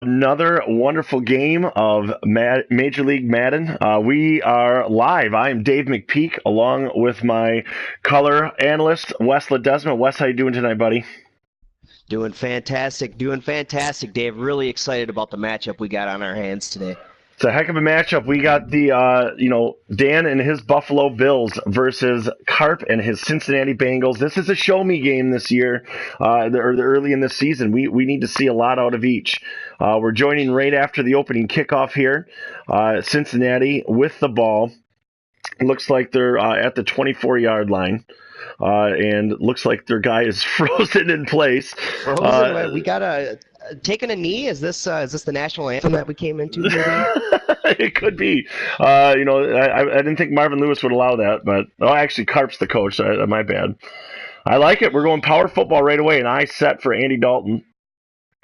Another wonderful game of Major League Madden. We are live. I am Dave McPeak along with my color analyst, Wes Ledesma. Wes, how you doing tonight, buddy? Doing fantastic, Dave. Really excited about the matchup we got on our hands today. It's a heck of a matchup. We got Dan and his Buffalo Bills versus Carp and his Cincinnati Bengals. This is a show me game this year, early in this season. We need to see a lot out of each. We're joining right after the opening kickoff here. Cincinnati with the ball. Looks like they're at the 24-yard line. And looks like their guy is frozen in place. Frozen. We got taking a knee. Is this the national anthem that we came into here, Dave? It could be. I didn't think Marvin Lewis would allow that, but actually, Carp's the coach. My bad. I like it. We're going power football right away, and I set for Andy Dalton,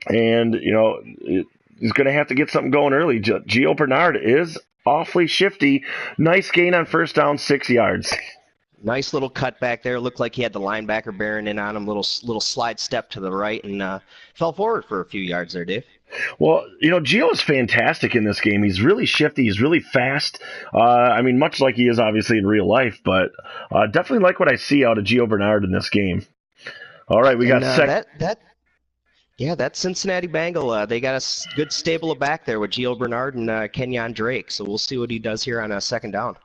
and he's going to have to get something going early. Gio Bernard is awfully shifty. Nice gain on first down, 6 yards. Nice little cut back there. Looked like he had the linebacker bearing in on him. Little slide step to the right and fell forward for a few yards there, Dave. Well, Gio is fantastic in this game. He's really shifty. He's really fast. Much like he is obviously in real life, but definitely like what I see out of Gio Bernard in this game. All right, we got that Cincinnati Bengal. They got a good stable of back there with Gio Bernard and Kenyon Drake. So we'll see what he does here on a second down.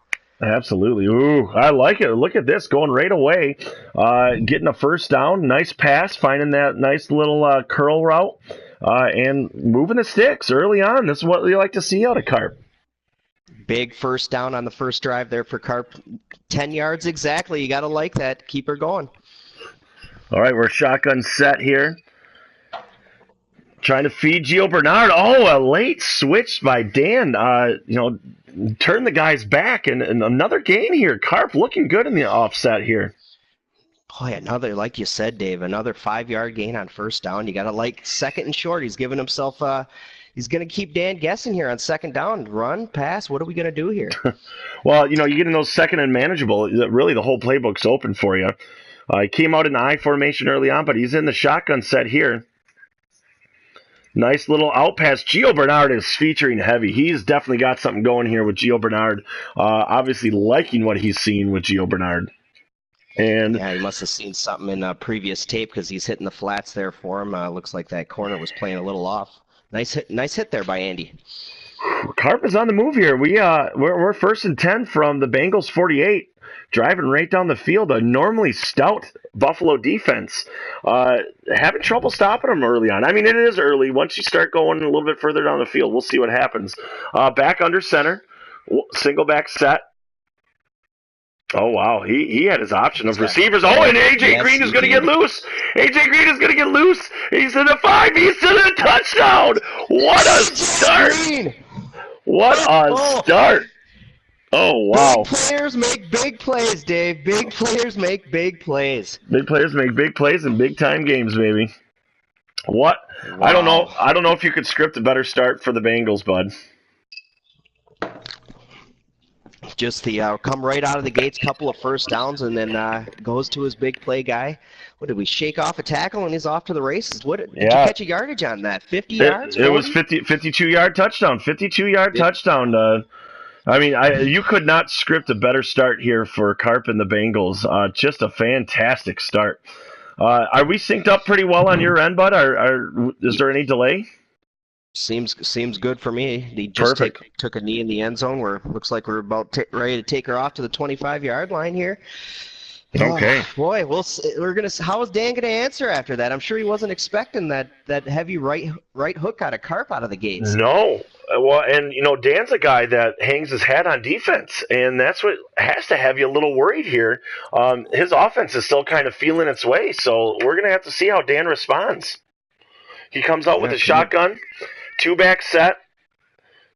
Absolutely. Ooh, I like it. Look at this, going right away, getting a first down. Nice pass, finding that nice little curl route, and moving the sticks early on. This is what we like to see out of Carp. Big first down on the first drive there for Carp. 10 yards exactly. You got to like that. Keep her going. All right, we're shotgun set here. Trying to feed Gio Bernard. Oh, a late switch by Dan. Turn the guys back, and another gain here. Carp looking good in the offset here. Boy, another, like you said, Dave, another 5-yard gain on first down. You got to like second and short. He's giving himself he's going to keep Dan guessing here on second down. Run, pass, what are we going to do here? Well, you get in those second and manageable, really the whole playbook's open for you. He came out in the I formation early on, but he's in the shotgun set here. Nice little out pass. Gio Bernard is featuring heavy. He's definitely got something going here with Gio Bernard. Obviously liking what he's seen with Gio Bernard. And yeah, he must have seen something in previous tape because he's hitting the flats there for him. Looks like that corner was playing a little off. Nice hit there by Andy. Carp is on the move here. We're first and 10 from the Bengals 48. Driving right down the field, a normally stout Buffalo defense. Having trouble stopping them early on. It is early. Once you start going a little bit further down the field, we'll see what happens. Back under center, single back set. Oh, wow. He had his option of receivers. Oh, and A.J. Green is going to get loose. A.J. Green is going to get loose. He's in the 5. He's in a touchdown. What a start. What a start. Oh, wow. Big players make big plays, Dave. Big players make big plays. Big players make big plays in big-time games, baby. What? Wow. I don't know if you could script a better start for the Bengals, bud. Just the come right out of the gates, couple of first downs, and then goes to his big play guy. What did we shake off a tackle and he's off to the races? Did you catch a yardage on that? 50 yards? It was 52-yard touchdown. 52-yard touchdown. You could not script a better start here for Carp and the Bengals. Just a fantastic start. Are we synced up pretty well on your end, bud? Is there any delay? Seems good for me. He just took a knee in the end zone where looks like we're about ready to take her off to the 25-yard line here. Okay. Oh, boy, how is Dan gonna answer after that? I'm sure he wasn't expecting that heavy right hook out of Carp out of the gates. No. Well, and Dan's a guy that hangs his hat on defense, and that's what has to have you a little worried here. His offense is still kind of feeling its way, so we're gonna have to see how Dan responds. He comes out with a shotgun, 2-back set.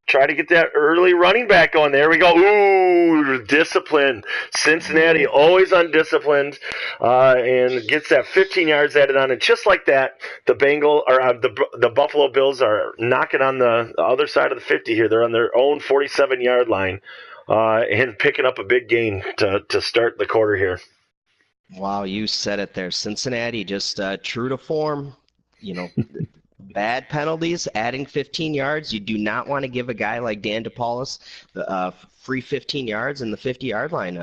Try to get that early running back going. There we go. Ooh, discipline. Cincinnati always undisciplined, and gets that 15 yards added on. And just like that, the Buffalo Bills are knocking on the other side of the 50 here. They're on their own 47-yard line, and picking up a big gain to start the quarter here. Wow, you said it there. Cincinnati just true to form. Bad penalties, adding 15 yards. You do not want to give a guy like Dan DePaulis the free 15 yards in the 50-yard line.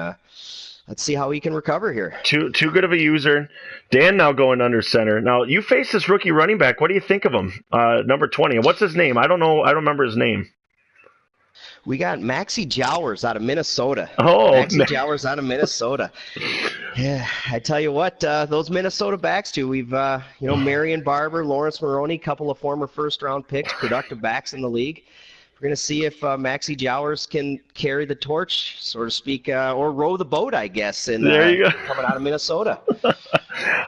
Let's see how he can recover here. Too good of a user. Dan now going under center. Now, you face this rookie running back. What do you think of him? Number 20. What's his name? I don't know. I don't remember his name. We got Maxie Jowers out of Minnesota. Oh, Maxie Jowers out of Minnesota. Yeah, I tell you what, those Minnesota backs too. We've, Marion Barber, Lawrence Maroney, couple of former first-round picks, productive backs in the league. We're going to see if Maxie Jowers can carry the torch, so to speak, or row the boat, I guess, in there you go. Coming out of Minnesota.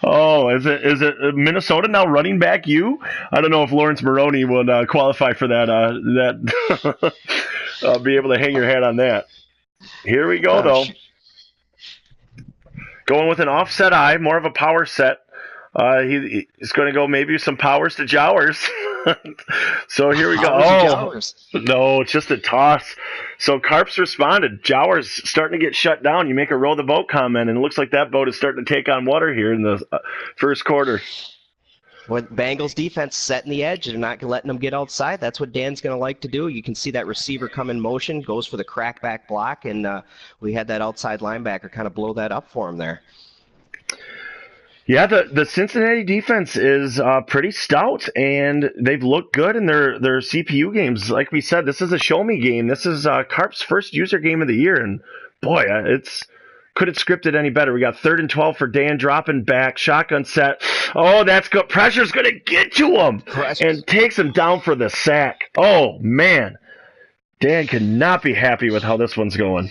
Oh, is it Minnesota now running back you? I don't know if Lawrence Maroney would qualify for that. Be able to hang your hat on that. Here we go, though. Going with an offset eye, more of a power set. He's going to go maybe some powers to Jowers. So here we go. Oh, no, it's just a toss. So Carps responded. Jowers starting to get shut down. You make a row the boat comment, and it looks like that boat is starting to take on water here in the first quarter. With Bengals defense setting the edge, they're not letting them get outside. That's what Dan's going to like to do. You can see that receiver come in motion, goes for the crackback block, and we had that outside linebacker kind of blow that up for him there. Yeah, the Cincinnati defense is pretty stout, and they've looked good in their CPU games. Like we said, this is a show-me game. This is Carp's first user game of the year, and boy, couldn't script it any better. We got 3rd and 12 for Dan, dropping back, shotgun set. Oh, that's good. Pressure's going to get to him and takes him down for the sack. Oh, man. Dan cannot be happy with how this one's going.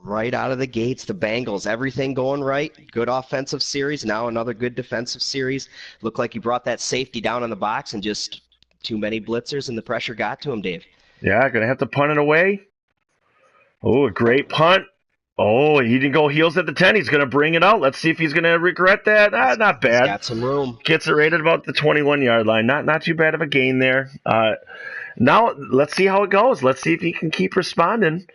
Right out of the gates, the Bengals, everything going right. Good offensive series, now another good defensive series. Looked like he brought that safety down in the box and just too many blitzers, and the pressure got to him, Dave. Yeah, going to have to punt it away. Oh, a great punt. Oh, he didn't go heels at the 10. He's going to bring it out. Let's see if he's going to regret that. Not bad. He's got some room. Gets it right at about the 21-yard line. Not too bad of a gain there. Now, let's see how it goes. Let's see if he can keep responding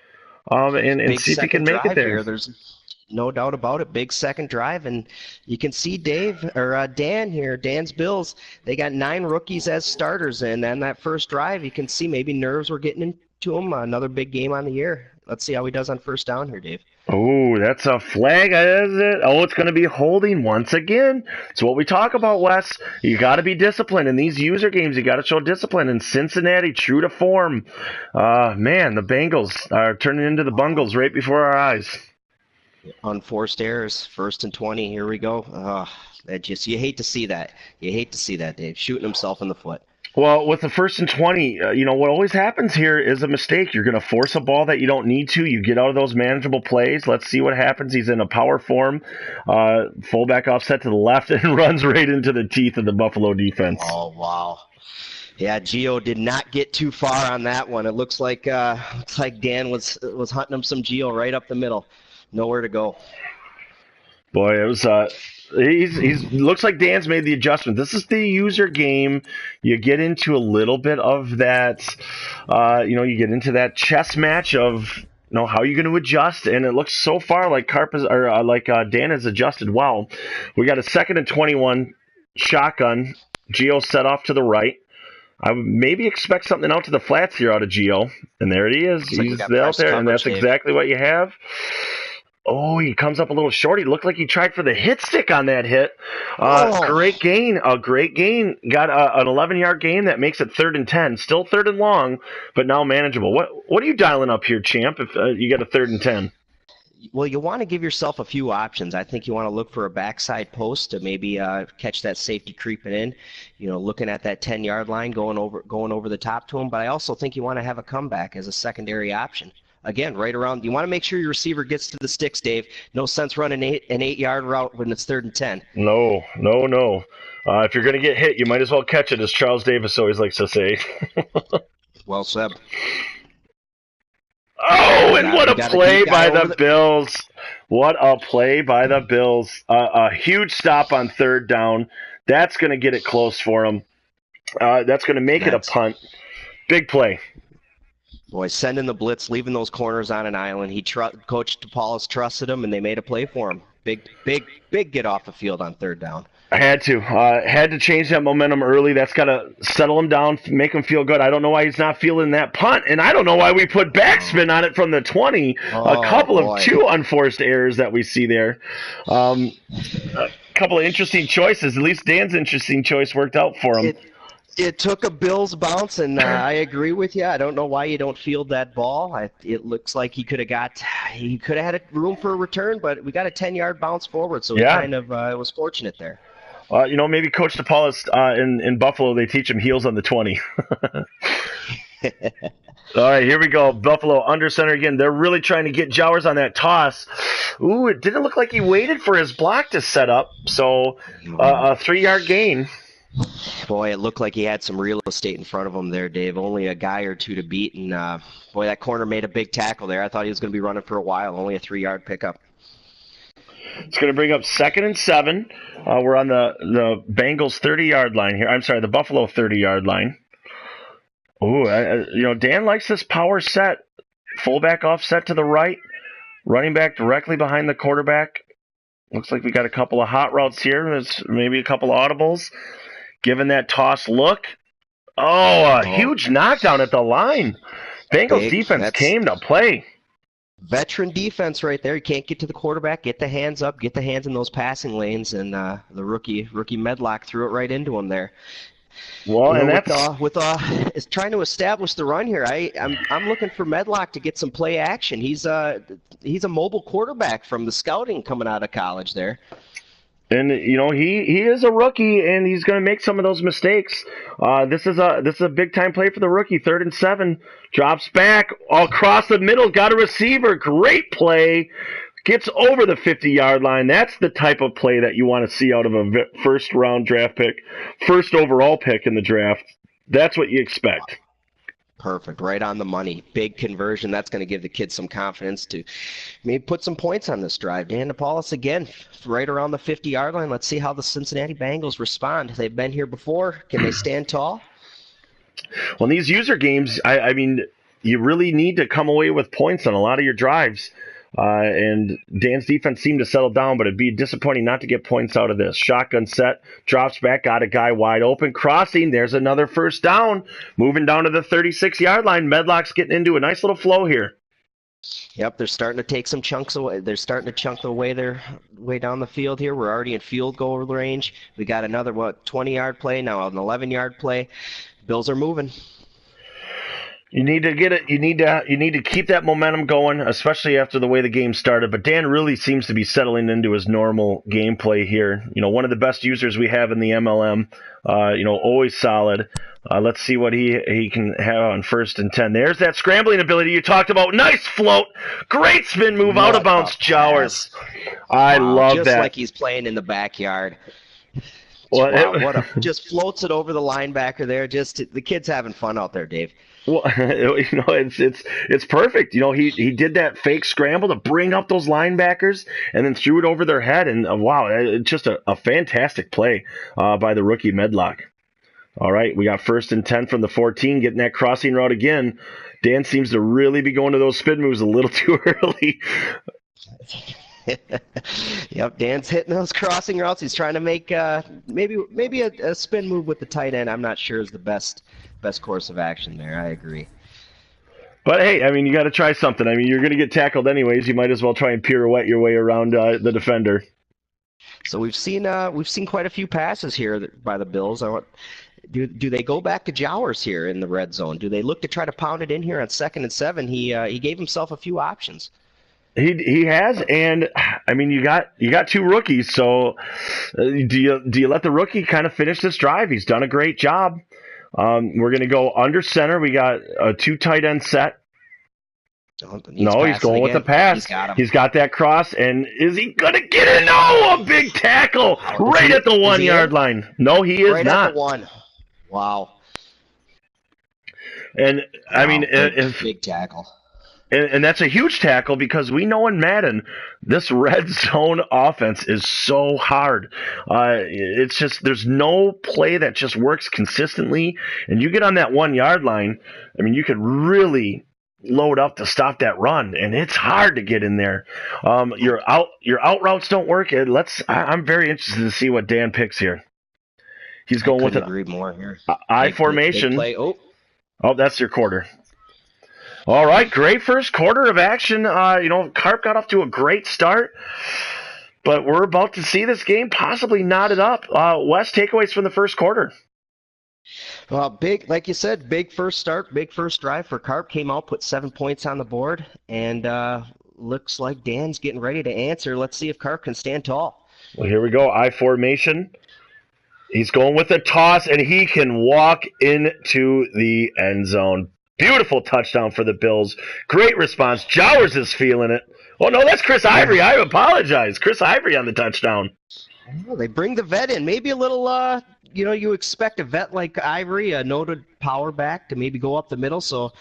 and see if he can make it there. Here. There's no doubt about it. Big second drive. And you can see Dan here, Dan's Bills, they got 9 rookies as starters. And then that first drive, you can see maybe nerves were getting into him. Another big game on the year. Let's see how he does on first down here, Dave. Oh, that's a flag, is it? Oh, it's going to be holding once again. It's what we talk about, Wes. You got to be disciplined. In these user games, you got to show discipline. In Cincinnati, true to form. Man, the Bengals are turning into the Bungles right before our eyes. Unforced errors, 1st and 20. Here we go. You hate to see that. You hate to see that, Dave. Shooting himself in the foot. Well, with the 1st and 20, what always happens here is a mistake. You're going to force a ball that you don't need to. You get out of those manageable plays. Let's see what happens. He's in a power form, fullback offset to the left, and runs right into the teeth of the Buffalo defense. Oh, wow. Yeah, Gio did not get too far on that one. It looks like Dan was hunting him some Gio right up the middle. Nowhere to go. Boy, it was he's looks like Dan's made the adjustment. This is the user game. You get into a little bit of that, you get into that chess match of how you're going to adjust, and it looks so far like Dan has adjusted well. We got a 2nd and 21 shotgun. Gio set off to the right. I would maybe expect something out to the flats here out of Gio, and there he is. He's out there, and that's exactly what you have. Oh, he comes up a little short. He looked like he tried for the hit stick on that hit. Great gain. A great gain. Got an 11-yard gain that makes it 3rd and 10. Still 3rd and long, but now manageable. What are you dialing up here, champ, if you get a 3rd and 10? Well, you want to give yourself a few options. I think you want to look for a backside post to maybe catch that safety creeping in, looking at that 10-yard line, going over the top to him. But I also think you want to have a comeback as a secondary option. Again, right around. You want to make sure your receiver gets to the sticks, Dave. No sense running an 8-yard route when it's 3rd and 10. No. If you're going to get hit, you might as well catch it, as Charles Davis always likes to say. Well said. Oh, and what a play by the Bills. What a play by the Bills. A huge stop on 3rd down. That's going to get it close for them. That's going to make it a punt. Big play. Boy, sending the blitz, leaving those corners on an island. Coach DePaulis trusted him, and they made a play for him. Big get off the field on 3rd down. Had to change that momentum early. That's got to settle him down, make him feel good. I don't know why he's not feeling that punt, and I don't know why we put backspin on it from the 20. A couple of two unforced errors that we see there. A couple of interesting choices. At least Dan's interesting choice worked out for him. It took a Bills bounce, and I agree with you. I don't know why you don't field that ball. It looks like he could have had room for a return, but we got a 10-yard bounce forward, so he kind of was fortunate there. Maybe Coach DePaulis in Buffalo, they teach him heels on the 20. All right, here we go. Buffalo under center again. They're really trying to get Jowers on that toss. Ooh, it didn't look like he waited for his block to set up, so a 3-yard gain. Boy, it looked like he had some real estate in front of him there, Dave. Only a guy or two to beat, and boy, that corner made a big tackle there. I thought he was going to be running for a while. Only a 3-yard pickup. It's going to bring up 2nd and 7. We're on the Bengals 30-yard line here. I'm sorry, the Buffalo 30-yard line. Ooh, Dan likes this power set. Fullback offset to the right. Running back directly behind the quarterback. Looks like we got a couple of hot routes here. There's maybe a couple of audibles. Given that toss look. A huge knockdown at the line. Bengals defense came to play. Veteran defense right there. You can't get to the quarterback, get the hands up, get the hands in those passing lanes, and the rookie Medlock threw it right into him there. Well, and is trying to establish the run here. I'm looking for Medlock to get some play action. He's a mobile quarterback from the scouting coming out of college there. And he is a rookie, and he's going to make some of those mistakes. This is a big time play for the rookie. 3rd and 7, drops back across the middle, got a receiver. Great play, gets over the 50-yard line. That's the type of play that you want to see out of a first round draft pick, first overall pick in the draft. That's what you expect. Perfect. Right on the money. Big conversion. That's going to give the kids some confidence to maybe put some points on this drive. Dan DePaulis again, right around the 50-yard line. Let's see how the Cincinnati Bengals respond. They've been here before. Can they stand tall? Well, in these user games, I mean, you really need to come away with points on a lot of your drives. And Dan's defense seemed to settle down, but it'd be disappointing not to get points out of this. Shotgun set, drops back, got a guy wide open, crossing. There's another first down, moving down to the 36-yard line. Medlock's getting into a nice little flow here. Yep, they're starting to take some chunks away. They're starting to chunk their way down the field here. We're already in field goal range. We got another 20-yard play now, an 11-yard play. Bills are moving. You need to get it. You need to keep that momentum going, especially after the way the game started. But Dan really seems to be settling into his normal gameplay here. One of the best users we have in the MLM. Always solid. Let's see what he can have on 1st and 10. There's that scrambling ability you talked about. Nice float. Great spin move out of bounds, Jowers. I love that. Just like he's playing in the backyard. Well, just floats it over the linebacker there. Just the kid's having fun out there, Dave. Well, it's perfect. He did that fake scramble to bring up those linebackers and then threw it over their head. And wow, it's just a fantastic play by the rookie Medlock. All right, we got 1st and 10 from the 14, getting that crossing route again. Dan seems to really be going to those spin moves a little too early. Yep, Dan's hitting those crossing routes. He's trying to make maybe a spin move with the tight end. I'm not sure is the best course of action there. I agree. But hey, I mean, you got to try something. I mean, you're going to get tackled anyways. You might as well try and pirouette your way around the defender. So we've seen quite a few passes here by the Bills. Do they go back to Jowers here in the red zone? Do they look to try to pound it in here on 2nd and 7? He gave himself a few options. He has, and I mean, you got two rookies. So do you let the rookie kind of finish this drive? He's done a great job. We're going to go under center. We got a 2 tight end set. He's going with the pass. He's got that cross, and is he going to get it? No, a big tackle right at the 1-yard line. No, he is right not. At the 1. Wow. And I mean, big tackle. And that's a huge tackle because we know in Madden, this red zone offense is so hard. It's just there's no play that just works consistently. And you get on that 1-yard line, I mean, you could really load up to stop that run, and it's hard to get in there. Your out routes don't work. I'm very interested to see what Dan picks here. He's going with an I formation. Oh, that's your quarter. All right, great first quarter of action. Carp got off to a great start, but we're about to see this game possibly knotted up. Wes, takeaways from the first quarter. Well, like you said, big first start, big first drive for Carp. Came out, put 7 points on the board, and looks like Dan's getting ready to answer. Let's see if Carp can stand tall. Well, here we go. I formation. He's going with a toss, and he can walk into the end zone. Beautiful touchdown for the Bills. Great response. Jowers is feeling it. Oh, no, that's Chris Ivory. I apologize. Chris Ivory on the touchdown. Well, they bring the vet in. Maybe a little, you expect a vet like Ivory, a noted power back, to maybe go up the middle. So,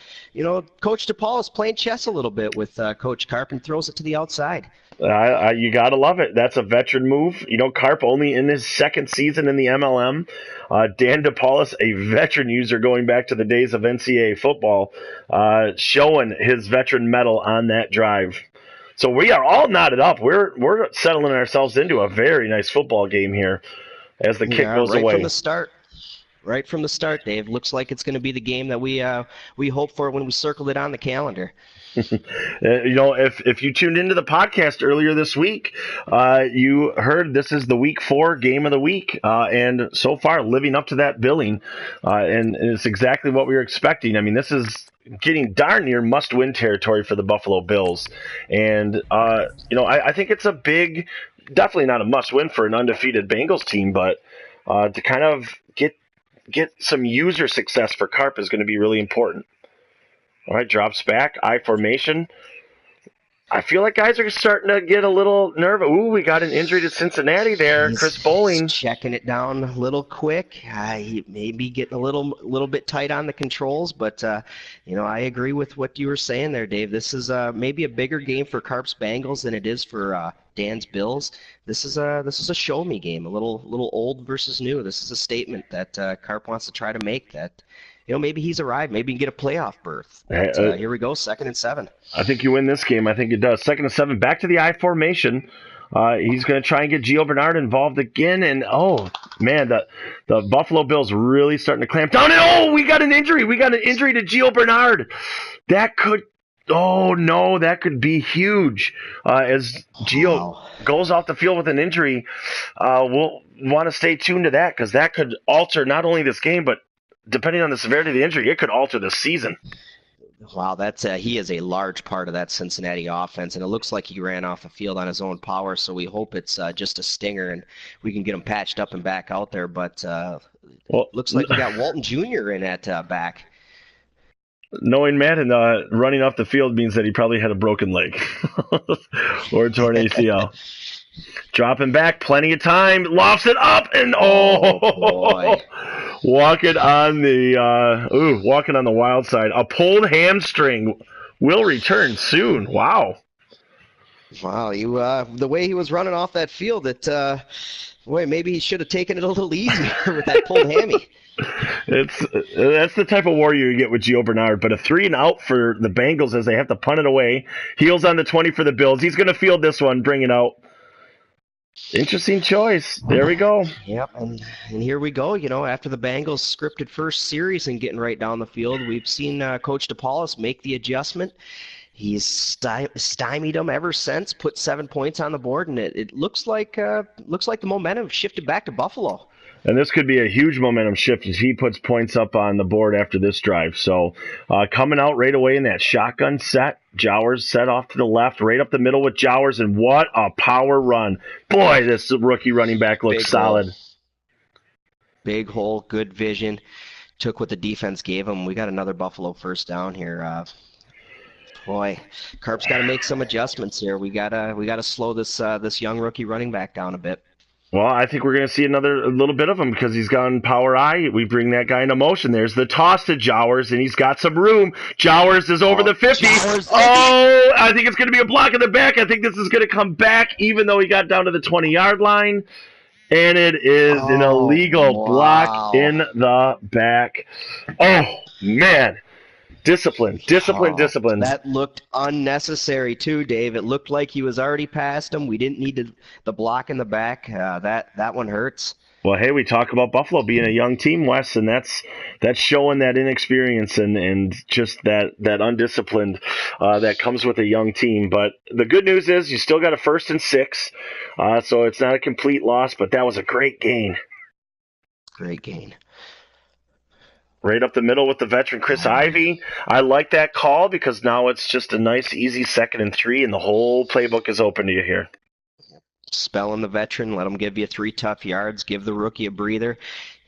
Coach DePaul is playing chess a little bit with Coach Carp and throws it to the outside. You got to love it. That's a veteran move. Carp only in his second season in the MLM. Dan DePaulis, a veteran user going back to the days of NCAA football, showing his veteran mettle on that drive. So we are all knotted up. We're settling ourselves into a very nice football game here as the kick goes away. Right from the start, Dave. Looks like it's going to be the game that we hope for when we circled it on the calendar. If you tuned into the podcast earlier this week, you heard this is the Week 4 game of the week, and so far living up to that billing, and it's exactly what we were expecting. I mean, this is getting darn near must-win territory for the Buffalo Bills, and I think it's a big, definitely not a must-win for an undefeated Bengals team, but to kind of get some user success for Carp is going to be really important. All right, drops back, I formation. I feel like guys are starting to get a little nervous. Ooh, we got an injury to Cincinnati there. Chris Bowling checking it down a little quick. He may be getting a little bit tight on the controls, but I agree with what you were saying there, Dave. This is maybe a bigger game for Carp's Bengals than it is for Dan's Bills. This is a show me game, a little old versus new. This is a statement that Carp wants to try to make that. Maybe he's arrived. Maybe he can get a playoff berth. But, here we go, 2nd and 7. I think you win this game. I think it does. 2nd and 7. Back to the I formation. He's going to try and get Gio Bernard involved again. And, oh, man, the Buffalo Bills really starting to clamp down. And, we got an injury. We got an injury to Gio Bernard. That could be huge. As Gio goes off the field with an injury, we'll want to stay tuned to that because that could alter not only this game, but depending on the severity of the injury, it could alter the season. Wow, he is a large part of that Cincinnati offense, and it looks like he ran off the field on his own power, so we hope it's just a stinger and we can get him patched up and back out there. But looks like we got Walton Jr. in at back. Knowing Madden, running off the field means that he probably had a broken leg or a torn ACL. Dropping back, plenty of time, lofts it up, and boy. Walking on the wild side. A pulled hamstring will return soon. Wow. Wow, the way he was running off that field, maybe he should have taken it a little easier with that pulled hammy. That's the type of warrior you get with Gio Bernard, but a 3-and-out for the Bengals as they have to punt it away. Heels on the 20 for the Bills. He's going to field this one, bring it out. Interesting choice. There we go. Yep, and here we go. After the Bengals scripted first series and getting right down the field, we've seen Coach DePaulis make the adjustment. He's stymied them ever since, put 7 points on the board, and it looks like the momentum shifted back to Buffalo. And this could be a huge momentum shift as he puts points up on the board after this drive. So coming out right away in that shotgun set, Jowers set off to the left, right up the middle with Jowers, and what a power run. Boy, this rookie running back looks solid. Big hole, good vision. Took what the defense gave him. We got another Buffalo first down here. Boy, Carp's got to make some adjustments here. We gotta slow this young rookie running back down a bit. Well, I think we're going to see a little bit of him because he's gone power I. We bring that guy into motion. There's the toss to Jowers, and he's got some room. Jowers is over the 50. I think it's going to be a block in the back. I think this is going to come back, even though he got down to the 20-yard line. And it is an illegal block in the back. Oh, man. Discipline. That looked unnecessary too, Dave. It looked like he was already past him. We didn't need the block in the back. That one hurts. Well, hey, we talk about Buffalo being a young team, Wes, and that's showing that inexperience and just that undisciplined that comes with a young team. But the good news is you still got a 1st and 6, so it's not a complete loss, but that was a great gain. Great gain. Right up the middle with the veteran Chris Ivy. I like that call because now it's just a nice, easy 2nd and 3, and the whole playbook is open to you here. Spelling the veteran, let him give you 3 tough yards, give the rookie a breather.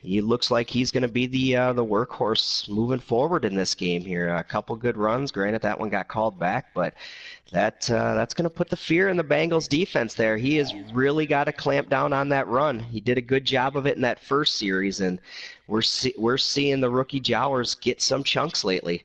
He looks like he's going to be the workhorse moving forward in this game here. A couple good runs. Granted, that one got called back, but that's going to put the fear in the Bengals defense there. He has really got to clamp down on that run. He did a good job of it in that first series, and we're seeing the rookie Jowers get some chunks lately.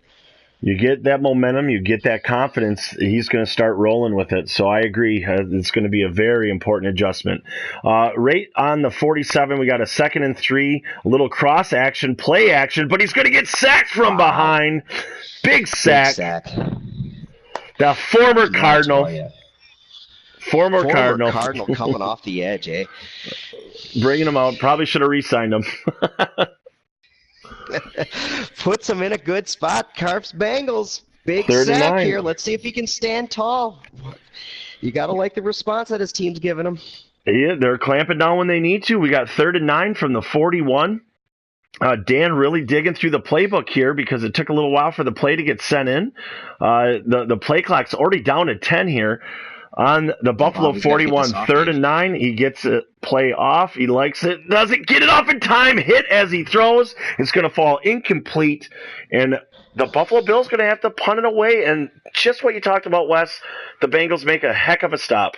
You get that momentum, you get that confidence, he's going to start rolling with it. So I agree. It's going to be a very important adjustment. Right on the 47, we got a 2nd and 3, a little cross action, play action, but he's going to get sacked from behind. Big sack. The former Cardinal. Former Cardinal coming off the edge, eh? Bringing him out. Probably should have re-signed him. Puts him in a good spot. Carps Bengals. Big 39. sack here. Let's see if he can stand tall. You got to like the response that his team's giving him. Yeah, they're clamping down when they need to. We got 3rd and 9 from the 41. Dan really digging through the playbook here because it took a little while for the play to get sent in. The play clock's already down at 10 here. On the Buffalo 41, 3rd and 9, he gets a play off. He likes it. Doesn't get it off in time. Hit as he throws. It's going to fall incomplete. And the Buffalo Bills going to have to punt it away. And just what you talked about, Wes, the Bengals make a heck of a stop.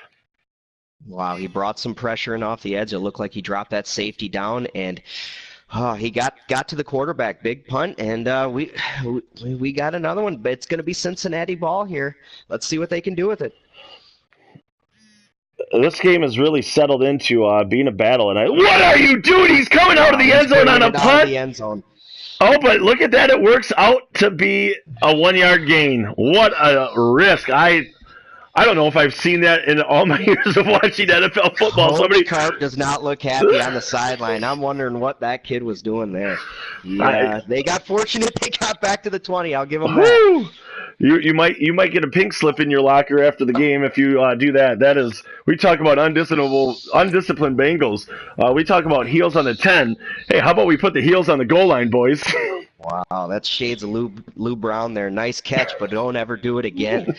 Wow, he brought some pressure in off the edge. It looked like he dropped that safety down, and he got to the quarterback. Big punt, and we got another one. But it's going to be Cincinnati ball here. Let's see what they can do with it. This game has really settled into being a battle. And what are you doing? He's coming out of the end zone on a punt. Oh, but look at that. It works out to be a 1-yard gain. What a risk. I don't know if I've seen that in all my years of watching NFL football. Coach Carp does not look happy on the sideline. I'm wondering what that kid was doing there. Yeah, they got fortunate. They got back to the 20. I'll give them that. You might get a pink slip in your locker after the game if you do that. That is, we talk about undisciplined Bengals. We talk about heels on the 10. Hey, how about we put the heels on the goal line, boys? Wow, that's shades of Lou Brown there. Nice catch, but don't ever do it again.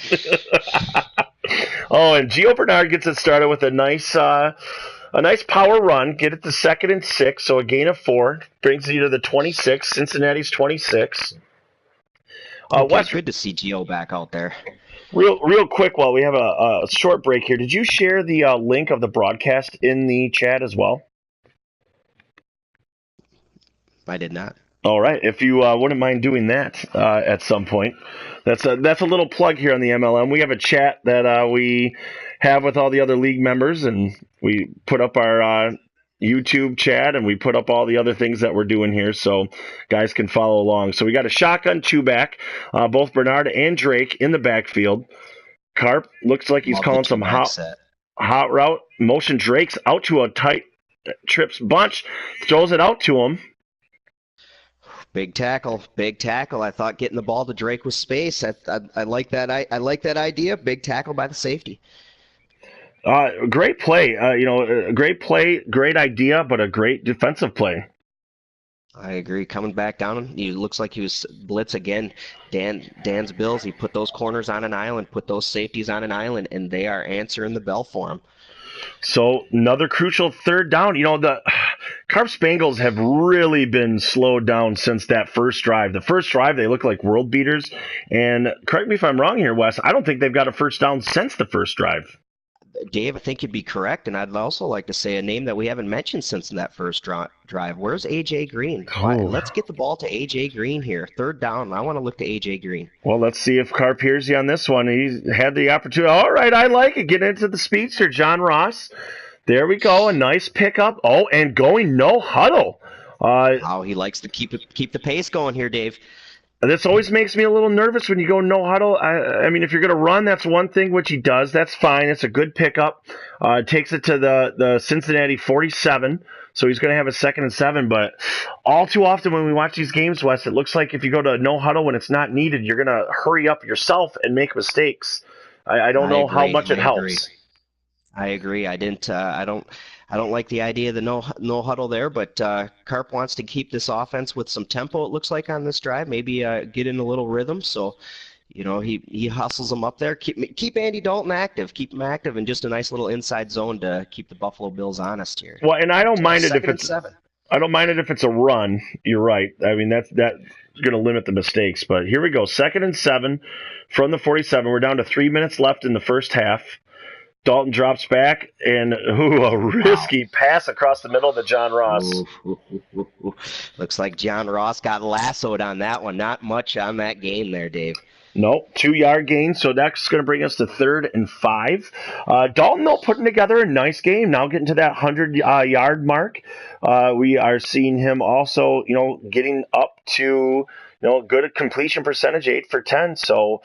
Oh, and Gio Bernard gets it started with a nice power run. Get it to 2nd and 6, so a gain of 4 brings you to the 26. Cincinnati's 26. Good to see Gio back out there. Real quick, while we have a short break here, did you share the link of the broadcast in the chat as well? I did not. All right, if you wouldn't mind doing that at some point. That's a little plug here on the MLM. We have a chat that we have with all the other league members, and we put up our YouTube chat, and we put up all the other things that we're doing here so guys can follow along. So we got a shotgun two-back, both Bernard and Drake in the backfield. Carp looks like he's calling some hot route. Motion Drake's out to a tight trips bunch, throws it out to him. Big tackle. I thought getting the ball to Drake was space. I like that. I like that idea. Big tackle by the safety. Great play. Great play, great idea, but a great defensive play. I agree. Coming back down, he looks like he was blitz again. Dan's Bills. He put those corners on an island, put those safeties on an island, and they are answering the bell for him. So another crucial 3rd down. The Carps Bengals have really been slowed down since that first drive. The first drive, they look like world beaters. And correct me if I'm wrong here, Wes, I don't think they've got a first down since the first drive. Dave, I think you'd be correct, and I'd also like to say a name that we haven't mentioned since that first drive. Where's A.J. Green? Let's get the ball to A.J. Green here. 3rd down. I want to look to A.J. Green. Well, let's see if Carp hears you on this one. He's had the opportunity. All right, I like it. Get into the speedster, John Ross. There we go. A nice pickup. Oh, and going no huddle. He likes to keep the pace going here, Dave. This always makes me a little nervous when you go no huddle. I mean, if you're going to run, that's one thing, which he does. That's fine. It's a good pickup. Takes it to the Cincinnati 47, so he's going to have a 2nd and 7. But all too often when we watch these games, Wes, it looks like if you go to no huddle when it's not needed, you're going to hurry up yourself and make mistakes. I don't know how much it helps. I agree. I don't like the idea of the no huddle there, but Carp wants to keep this offense with some tempo, it looks like, on this drive, maybe get in a little rhythm. So, he hustles them up there. Keep Andy Dalton active. Keep him active in just a nice little inside zone to keep the Buffalo Bills honest here. Well, and I don't mind it if it's 7. I don't mind it if it's a run. You're right. I mean, that's going to limit the mistakes. But here we go. 2nd and 7 from the 47. We're down to 3 minutes left in the first half. Dalton drops back, and a risky pass across the middle to John Ross. Looks like John Ross got lassoed on that one. Not much on that gain there, Dave. Nope, 2-yard gain, so that's going to bring us to 3rd and 5. Dalton, though, putting together a nice game, now getting to that 100-yard mark. We are seeing him also, getting up to, good completion percentage, 8 for 10, so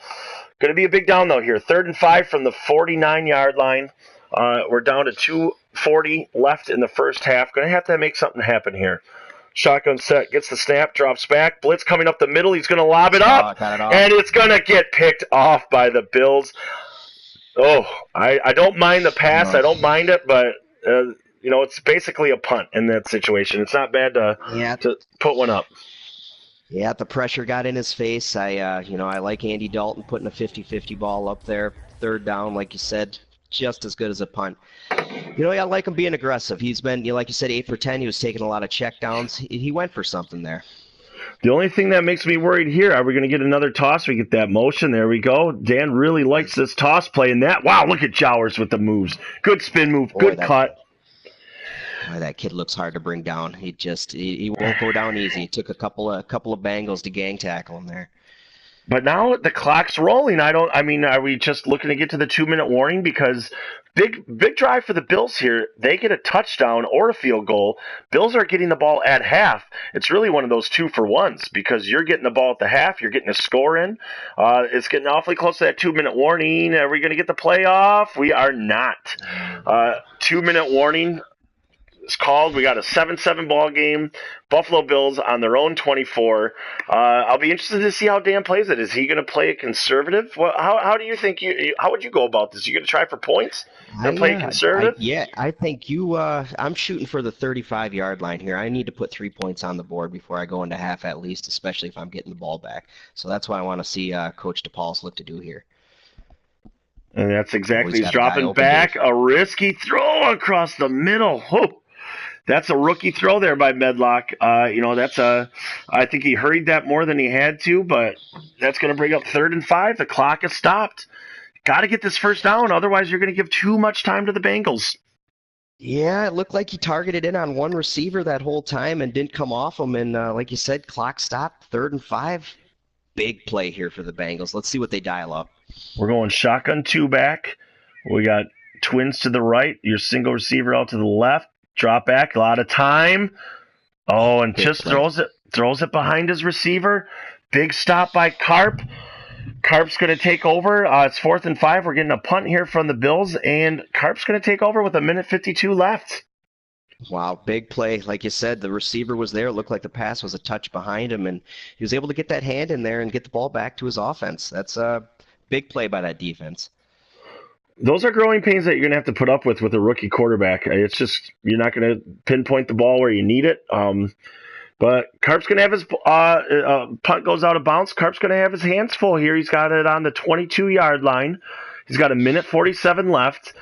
going to be a big down, though, here. 3rd and 5 from the 49-yard line. We're down to 2:40 left in the first half. Going to have make something happen here. Shotgun set, gets the snap, drops back. Blitz coming up the middle. He's going to lob it up, and it's going to get picked off by the Bills. Oh, I don't mind the pass. I don't mind it, but, it's basically a punt in that situation. It's not bad to put one up. Yeah, the pressure got in his face. I like Andy Dalton putting a 50-50 ball up there. 3rd down, like you said, just as good as a punt. I like him being aggressive. He's been, like you said, 8 for 10. He was taking a lot of checkdowns. He went for something there. The only thing that makes me worried here, are we going to get another toss? We get that motion. There we go. Dan really likes this toss play. And wow, look at Jowers with the moves. Good spin move, good cut. Boy, that kid looks hard to bring down. He won't go down easy. It took a couple of Bengals to gang tackle him there. But now the clock's rolling. Are we just looking to get to the 2-minute warning? Because big drive for the Bills here. They get a touchdown or a field goal. Bills are getting the ball at half. It's really one of those 2-for-1s because you're getting the ball at the half. You're getting a score in. It's getting awfully close to that 2-minute warning. Are we going to get the playoff? We are not. 2-minute warning. It's called. We got a 7-7 ball game. Buffalo Bills on their own 24. I'll be interested to see how Dan plays it. Is he going to play it conservative? Well, how do you think how would you go about this? You going to try for points and play conservative? I think I'm shooting for the 35-yard line here. I need to put 3 points on the board before I go into half at least, especially if I'm getting the ball back. So that's what I want to see Coach DePaul's look to do here. And that's exactly. He's dropping back. A risky throw across the middle. Oh. That's a rookie throw there by Medlock. I think he hurried that more than he had to, but that's going to bring up 3rd and 5. The clock has stopped. Got to get this first down, otherwise you're going to give too much time to the Bengals. Yeah, it looked like he targeted in on one receiver that whole time and didn't come off him. And like you said, clock stopped, 3rd and 5. Big play here for the Bengals. Let's see what they dial up. We're going shotgun 2 back. We got twins to the right, your single receiver out to the left. Drop back, a lot of time. Oh, and just throws it behind his receiver. Big stop by Carp. Carp's going to take over. It's 4th and 5. We're getting a punt here from the Bills, and Carp's going to take over with 1:52 left. Wow, big play. Like you said, the receiver was there. It looked like the pass was a touch behind him, and he was able to get that hand in there and get the ball back to his offense. That's a big play by that defense. Those are growing pains that you're going to have to put up with a rookie quarterback. It's just you're not going to pinpoint the ball where you need it. But Carp's going to have his punt goes out of bounds. Carp's going to have his hands full here. He's got it on the 22-yard line. He's got 1:47 left.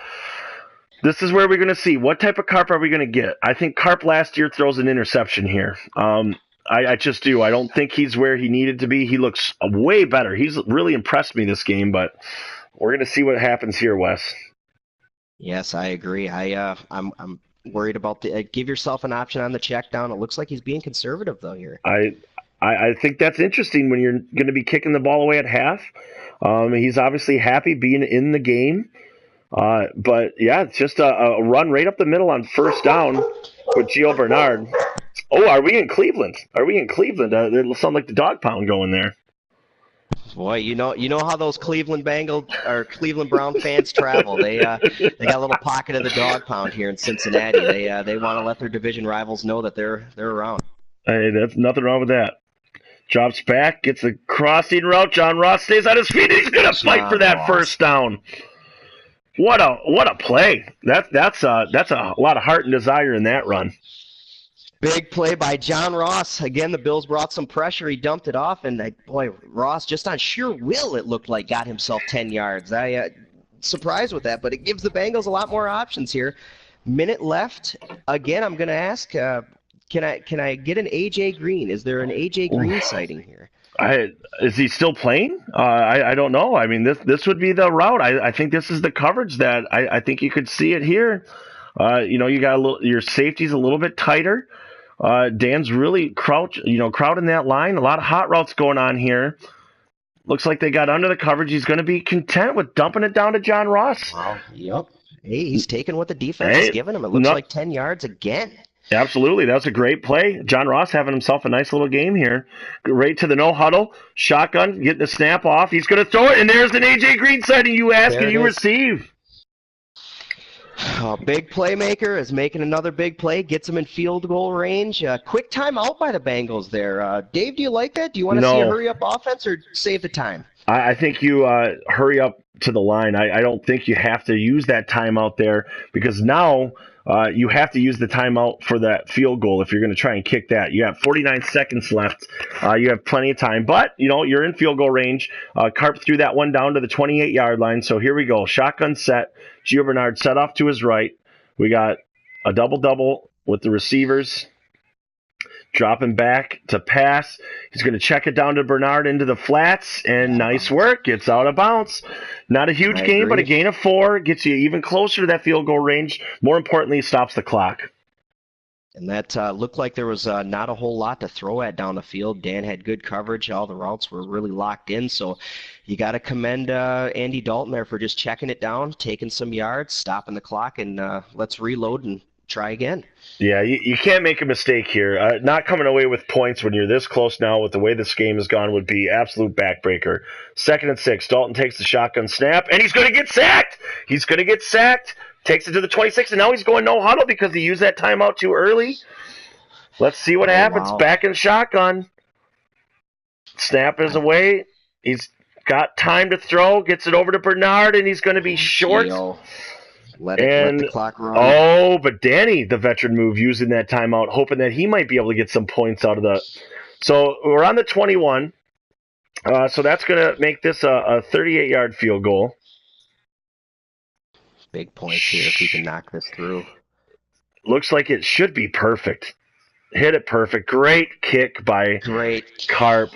This is where we're going to see what type of Carp are we going to get. I think Carp last year throws an interception here. I just do. I don't think he's where he needed to be. He looks way better. He's really impressed me this game, but we're going to see what happens here, Wes. Yes, I agree. I'm worried about give yourself an option on the check down. It looks like he's being conservative, though, here. I think that's interesting when you're going to be kicking the ball away at half. He's obviously happy being in the game. But, yeah, it's just a run right up the middle on 1st down with Gio Bernard. Oh, are we in Cleveland? It'll sound like the dog pound going there. Boy, you know how those Cleveland Brown fans travel. They got a little pocket of the dog pound here in Cincinnati. They want to let their division rivals know that they're around. Hey, that's nothing wrong with that. Drops back, gets a crossing route. John Ross stays on his feet. He's gonna fight for that first down. What a play! That's a lot of heart and desire in that run. Big play by John Ross. Again, the Bills brought some pressure. He dumped it off, and boy, Ross, just on sheer will, it looked like, got himself 10 yards. I surprised with that, but it gives the Bengals a lot more options here. Minute left. Again, I'm going to ask, can I get an A.J. Green? Is there an A.J. Green sighting here? Is he still playing? I don't know. I mean, this would be the route. I think this is the coverage that I think you could see it here. You got your safety's a little bit tighter. Dan's really crowding that line. A lot of hot routes going on here. Looks like they got under the coverage. He's going to be content with dumping it down to John Ross. Wow. Yep. Hey, he's taking what the defense is giving him. It looks like 10 yards again. Absolutely. That was a great play. John Ross having himself a nice little game here. Right to the no huddle. Shotgun, getting the snap off. He's going to throw it, and there's an A.J. Green sighting. You ask and you receive. Big playmaker is making another big play, gets him in field goal range. Quick timeout by the Bengals there. Dave, do you like that? Do you want to see a hurry-up offense or save the time? I think you hurry up to the line. I don't think you have to use that timeout there because now you have to use the timeout for that field goal if you're going to try and kick that. You have 49 seconds left. You have plenty of time, but you're in field goal range. Carp threw that one down to the 28-yard line, so here we go. Shotgun set. Gio Bernard set off to his right. We got a double-double with the receivers. Dropping back to pass. He's going to check it down to Bernard into the flats, and nice work. Gets out of bounds. Not a huge gain, but a gain of 4. Gets you even closer to that field goal range. More importantly, stops the clock. And that looked like there was not a whole lot to throw at down the field. Dan had good coverage. All the routes were really locked in. So you got to commend Andy Dalton there for just checking it down, taking some yards, stopping the clock, and let's reload and try again. Yeah, you can't make a mistake here. Not coming away with points when you're this close now with the way this game has gone would be absolute backbreaker. 2nd and 6. Dalton takes the shotgun snap, and he's going to get sacked. Takes it to the 26, and now he's going no huddle because he used that timeout too early. Let's see what happens. Wow. Back in shotgun. Snap is away. He's got time to throw. Gets it over to Bernard, and he's going to be short. Let the clock run. But Danny, the veteran move, using that timeout, hoping that he might be able to get some points out of the. So we're on the 21. So that's going to make this a 38-yard field goal. Big points here if we can knock this through. Looks like it should be perfect. Hit it perfect. Great kick by Carp.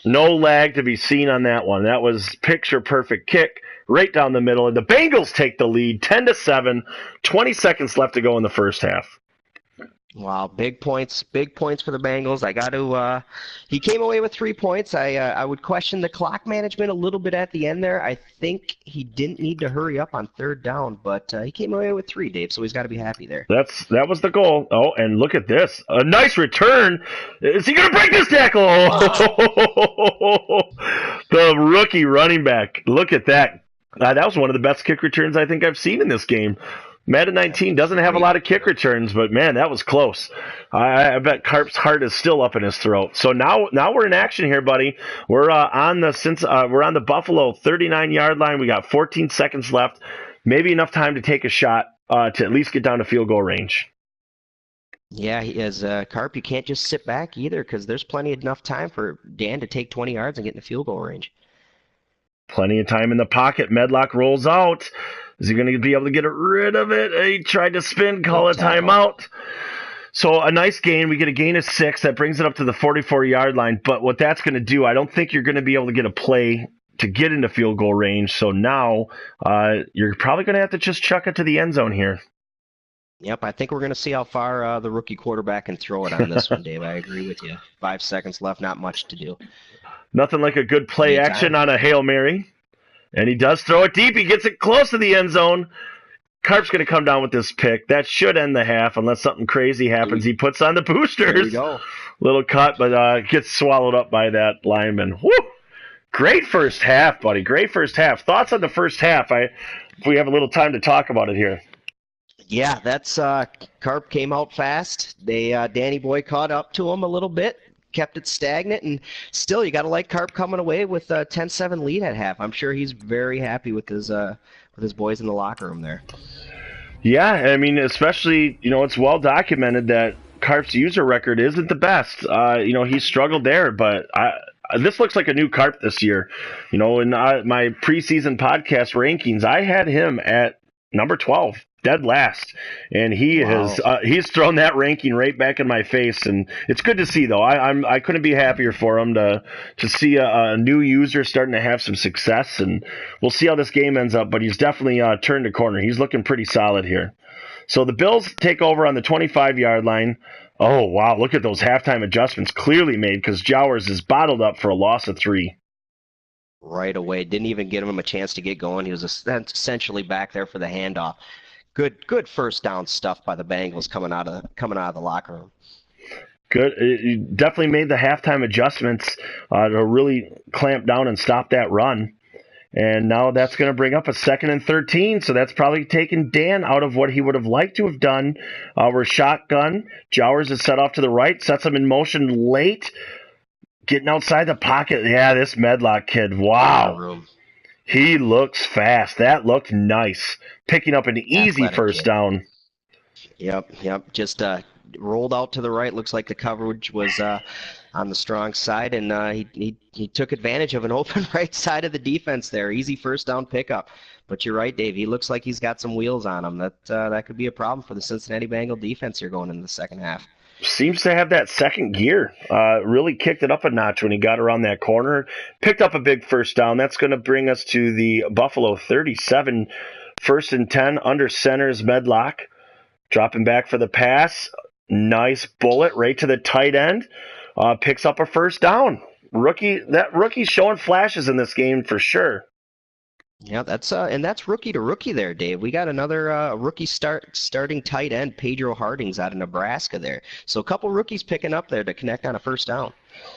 No lag to be seen on that one. That was picture perfect kick right down the middle. And the Bengals take the lead 10-7. 20 seconds left to go in the first half. Wow, big points for the Bengals. I got to. He came away with 3 points. I would question the clock management a little bit at the end there. I think he didn't need to hurry up on 3rd down, but he came away with 3, Dave. So he's got to be happy there. That was the goal. Oh, and look at this, a nice return. Is he going to break this tackle? Oh, the rookie running back. Look at that. That was one of the best kick returns I think I've seen in this game. Madden 19 doesn't have a lot of kick returns, but man, that was close. I bet Carp's heart is still up in his throat. So now we're in action here, buddy. We're on the Buffalo 39-yard line. We got 14 seconds left. Maybe enough time to take a shot to at least get down to field goal range. Yeah, as Carp, you can't just sit back either because there's enough time for Dan to take 20 yards and get in the field goal range. Plenty of time in the pocket. Medlock rolls out. Is he going to be able to get rid of it? He tried to spin, call a timeout. So a nice gain. We get a gain of 6. That brings it up to the 44-yard line. But what that's going to do, I don't think you're going to be able to get a play to get into field goal range. So now you're probably going to have to just chuck it to the end zone here. Yep, I think we're going to see how far the rookie quarterback can throw it on this one, Dave. I agree with you. 5 seconds left, not much to do. Nothing like a good play action on a Hail Mary. And he does throw it deep. He gets it close to the end zone. Carp's going to come down with this pick. That should end the half unless something crazy happens. He puts on the boosters. There we go. Little cut, but gets swallowed up by that lineman. Woo! Great first half, buddy. Great first half. Thoughts on the first half? If we have a little time to talk about it here. Yeah, that's Carp came out fast. Danny Boy caught up to him a little bit, kept it stagnant, and still you got to like Carp coming away with a 10-7 lead at half. I'm sure he's very happy with his boys in the locker room there. Yeah, I mean, especially, it's well documented that Carp's user record isn't the best. He struggled there, but this looks like a new Carp this year. In my preseason podcast rankings, I had him at number 12, dead last, and he's thrown that ranking right back in my face, and it's good to see though. I couldn't be happier for him to see a new user starting to have some success, and we'll see how this game ends up. But he's definitely turned a corner. He's looking pretty solid here. So the Bills take over on the 25-yard line. Oh wow! Look at those halftime adjustments clearly made because Jowers is bottled up for a loss of 3. Right away, didn't even give him a chance to get going. He was essentially back there for the handoff. Good first down stuff by the Bengals coming out of the locker room. Good. It definitely made the halftime adjustments to really clamp down and stop that run. And now that's going to bring up a 2nd and 13, so that's probably taken Dan out of what he would have liked to have done. We're shotgun. Jowers is set off to the right, sets him in motion late, getting outside the pocket. Yeah, this Medlock kid, wow. He looks fast. That looked nice. Picking up an easy first down. Yep. Just rolled out to the right. Looks like the coverage was on the strong side, and he took advantage of an open right side of the defense there. Easy first down pickup. But you're right, Dave. He looks like he's got some wheels on him. That could be a problem for the Cincinnati Bengal defense here going into the second half. Seems to have that second gear. Really kicked it up a notch when he got around that corner. Picked up a big first down. That's going to bring us to the Buffalo 37, 1st and 10 under center's Medlock. Dropping back for the pass. Nice bullet right to the tight end. Picks up a first down. Rookie's showing flashes in this game for sure. Yeah, that's rookie to rookie there, Dave. We got another rookie starting tight end, Pedro Hardings out of Nebraska there. So a couple rookies picking up there to connect on a first down.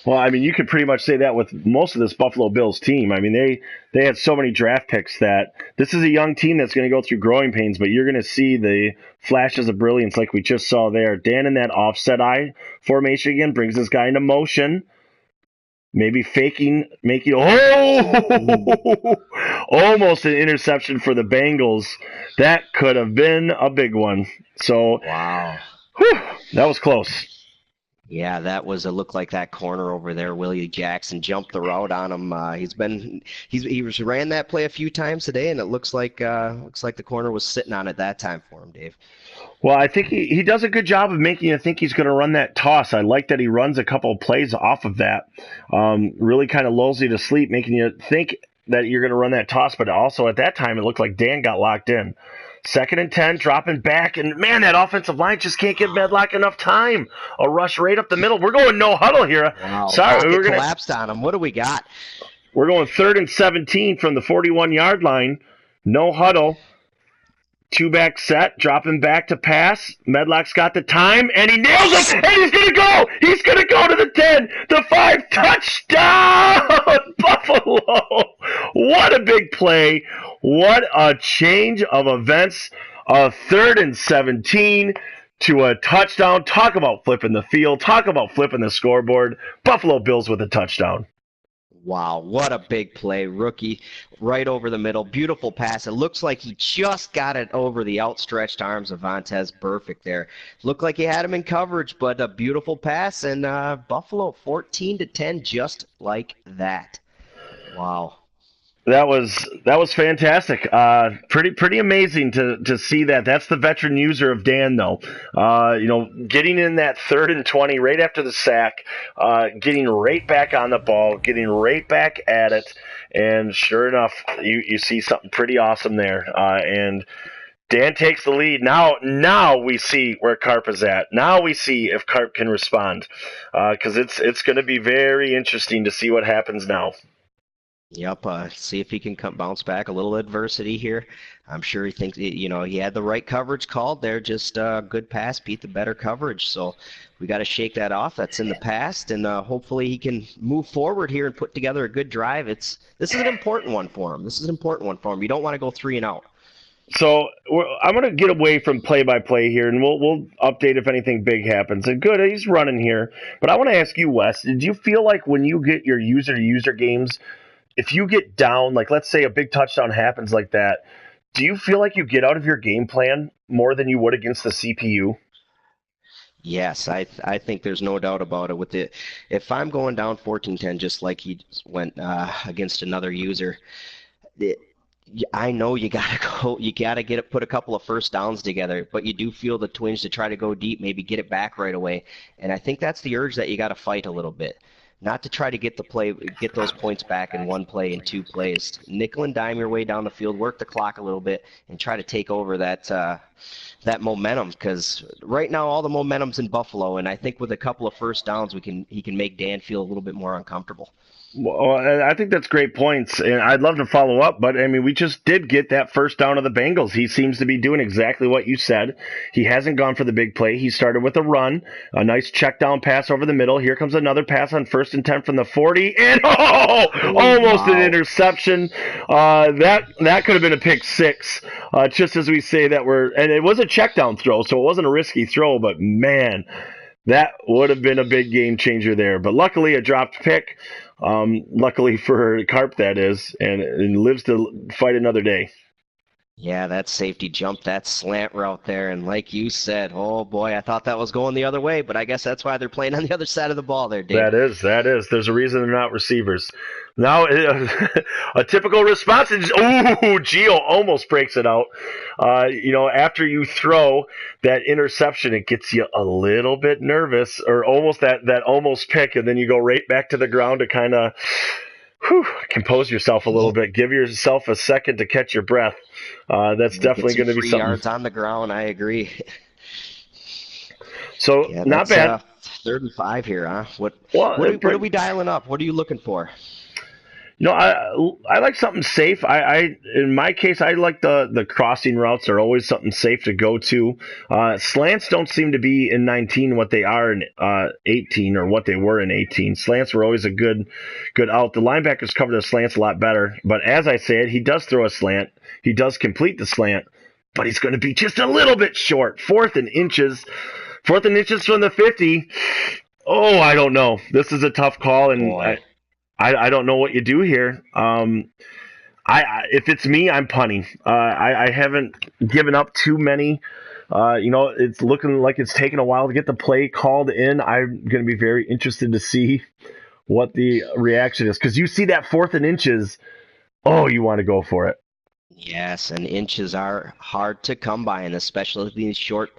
Well, I mean, you could pretty much say that with most of this Buffalo Bills team. I mean, they had so many draft picks that this is a young team that's going to go through growing pains, but you're going to see the flashes of brilliance like we just saw there. Dan in that offset eye formation again brings this guy into motion. Maybe making almost an interception for the Bengals. That could have been a big one. So, wow, that was close. Yeah, that was a look like that corner over there. Willie Jackson jumped the route on him. He ran that play a few times today, and it looks like the corner was sitting on it that time for him, Dave. Well, I think he does a good job of making you think he's going to run that toss. I like that he runs a couple of plays off of that. Really kind of lulls you to sleep, making you think that you're going to run that toss. But also at that time, it looked like Dan got locked in. 2nd and 10, dropping back. And, man, that offensive line just can't give Medlock enough time. A rush right up the middle. We're going no huddle here. Wow, sorry, we're collapsed on him. What do we got? We're going 3rd and 17 from the 41-yard line. No huddle. 2-back set, dropping back to pass. Medlock's got the time, and he nails it, and he's going to go! He's going to go to the 10, the 5, touchdown! Buffalo! What a big play. What a change of events. A 3rd and 17 to a touchdown. Talk about flipping the field. Talk about flipping the scoreboard. Buffalo Bills with a touchdown. Wow, what a big play. Rookie right over the middle. Beautiful pass. It looks like he just got it over the outstretched arms of Vontaze Burfict there. Looked like he had him in coverage, but a beautiful pass, and Buffalo 14-10 just like that. Wow. That was fantastic. Pretty amazing to see that. That's the veteran user of Dan, though. Getting in that 3rd and 20 right after the sack, getting right back on the ball, getting right back at it, and sure enough, you see something pretty awesome there. And Dan takes the lead. Now we see where Carp is at. Now we see if Carp can respond, because it's going to be very interesting to see what happens now. Yep, see if he can bounce back a little adversity here. I'm sure he thinks, he had the right coverage called there, just good pass, beat the better coverage. So we got to shake that off. That's in the past, and hopefully he can move forward here and put together a good drive. This is an important one for him. This is an important one for him. You don't want to go 3-and-out. So I'm going to get away from play-by-play here, and we'll update if anything big happens. And good, he's running here. But I want to ask you, Wes, did you feel like when you get your user-to-user games, if you get down, like let's say a big touchdown happens like that, do you feel like you get out of your game plan more than you would against the CPU? Yes, I think there's no doubt about it. If I'm going down 14-10, just like he went against another user, it, I know you gotta go. You gotta put a couple of first downs together, but you do feel the twinge to try to go deep, maybe get it back right away. And I think that's the urge that you got to fight a little bit, not to try to get those points back in one play, in two plays. Nickel and dime your way down the field, work the clock a little bit, and try to take over that momentum. Because right now all the momentum's in Buffalo, and I think with a couple of first downs, he can make Dan feel a little bit more uncomfortable. Well, I think that's great points, and I'd love to follow up, but I mean, we just did get that first down of the Bengals. He seems to be doing exactly what you said. He hasn't gone for the big play. He started with a run, a nice check down pass over the middle. Here comes another pass on 1st and 10 from the 40, and almost an interception. That could have been a pick six, just as we say that and it was a check down throw, so it wasn't a risky throw, but man, that would have been a big game changer there. But luckily, a dropped pick. Luckily for Carp, that is, and lives to fight another day. Yeah, that safety jump, that slant route there, and like you said, oh boy, I thought that was going the other way, but I guess that's why they're playing on the other side of the ball there, Dave. That is. There's a reason they're not receivers. Now, a typical response is, Gio almost breaks it out. After you throw that interception, it gets you a little bit nervous, or almost that almost pick, and then you go right back to the ground to kind of compose yourself a little bit. Give yourself a second to catch your breath. That's definitely going to be something. 3 yards on the ground, I agree. So, not bad. 3rd and 5 here, huh? What are we dialing up? What are you looking for? I like something safe. In my case, I like the crossing routes are always something safe to go to. Slants don't seem to be in 19 what they are in 18 or what they were in 18. Slants were always a good out. The linebackers cover the slants a lot better. But as I said, he does throw a slant. He does complete the slant, but he's going to be just a little bit short. 4th and inches from the 50. Oh, I don't know. This is a tough call, and I don't know what you do here. If it's me, I'm punting. I haven't given up too many. It's looking like it's taken a while to get the play called in. I'm going to be very interested to see what the reaction is, because you see that 4th and inches. Oh, you want to go for it. Yes, and inches are hard to come by, and especially these short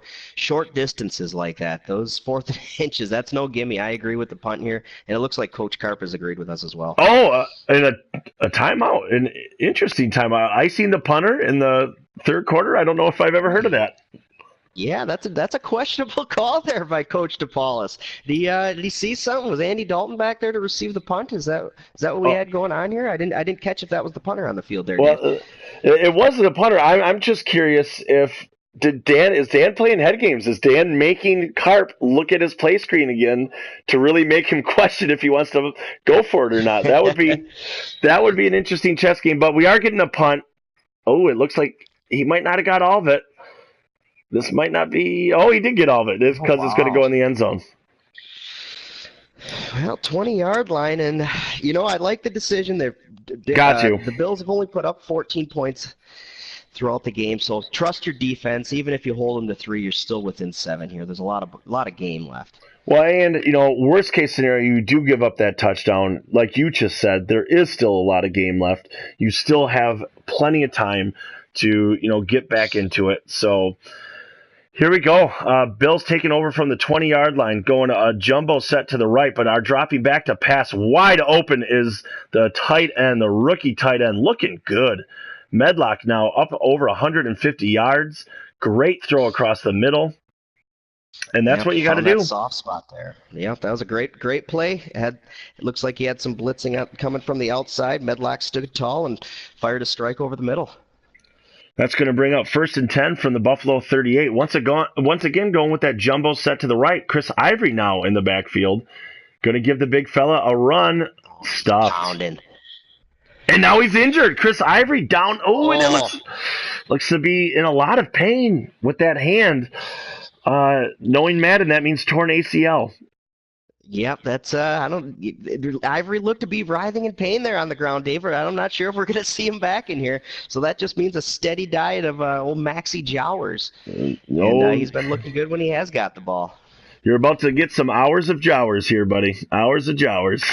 distances like that. Those 4th inches, that's no gimme. I agree with the punt here, and it looks like Coach Carp has agreed with us as well. Oh, and a timeout, an interesting timeout. I seen the punter in the 3rd quarter. I don't know if I've ever heard of that. Yeah, that's a questionable call there by Coach DePaulis. Did he see something? Was Andy Dalton back there to receive the punt? Is that what we had going on here? I didn't catch if that was the punter on the field there. Well, it wasn't a punter. I'm just curious if is Dan playing head games? Is Dan making Carp look at his play screen again to really make him question if he wants to go for it or not? That would be an interesting chess game. But we are getting a punt. Oh, it looks like he might not have got all of it. This might not be. Oh, he did get all of it. It's because it's going to go in the end zone. Well, 20-yard line, and I like the decision. Got you. The Bills have only put up 14 points throughout the game, so trust your defense. Even if you hold them to 3, you're still within 7 here. There's a lot of game left. Well, and worst case scenario, you do give up that touchdown. Like you just said, there is still a lot of game left. You still have plenty of time to get back into it. So. Here we go. Bills taking over from the 20-yard line, going a jumbo set to the right, but are dropping back to pass. Wide open is the tight end, the rookie tight end, looking good. Medlock now up over 150 yards. Great throw across the middle. And that's what you got to do. That soft spot there. Yeah, that was a great play. It looks like he had some blitzing coming from the outside. Medlock stood tall and fired a strike over the middle. That's going to bring up 1st and 10 from the Buffalo 38. Once again, going with that jumbo set to the right. Chris Ivory now in the backfield. Going to give the big fella a run. Stuffed. Pounding. And now he's injured. Chris Ivory down. And it looks to be in a lot of pain with that hand. Knowing Madden, that means torn ACL. Yep, that's Ivory looked to be writhing in pain there on the ground, David. I'm not sure if we're going to see him back in here. So that just means a steady diet of old Maxie Jowers. No. And he's been looking good when he has got the ball. You're about to get some hours of Jowers here, buddy. Hours of Jowers.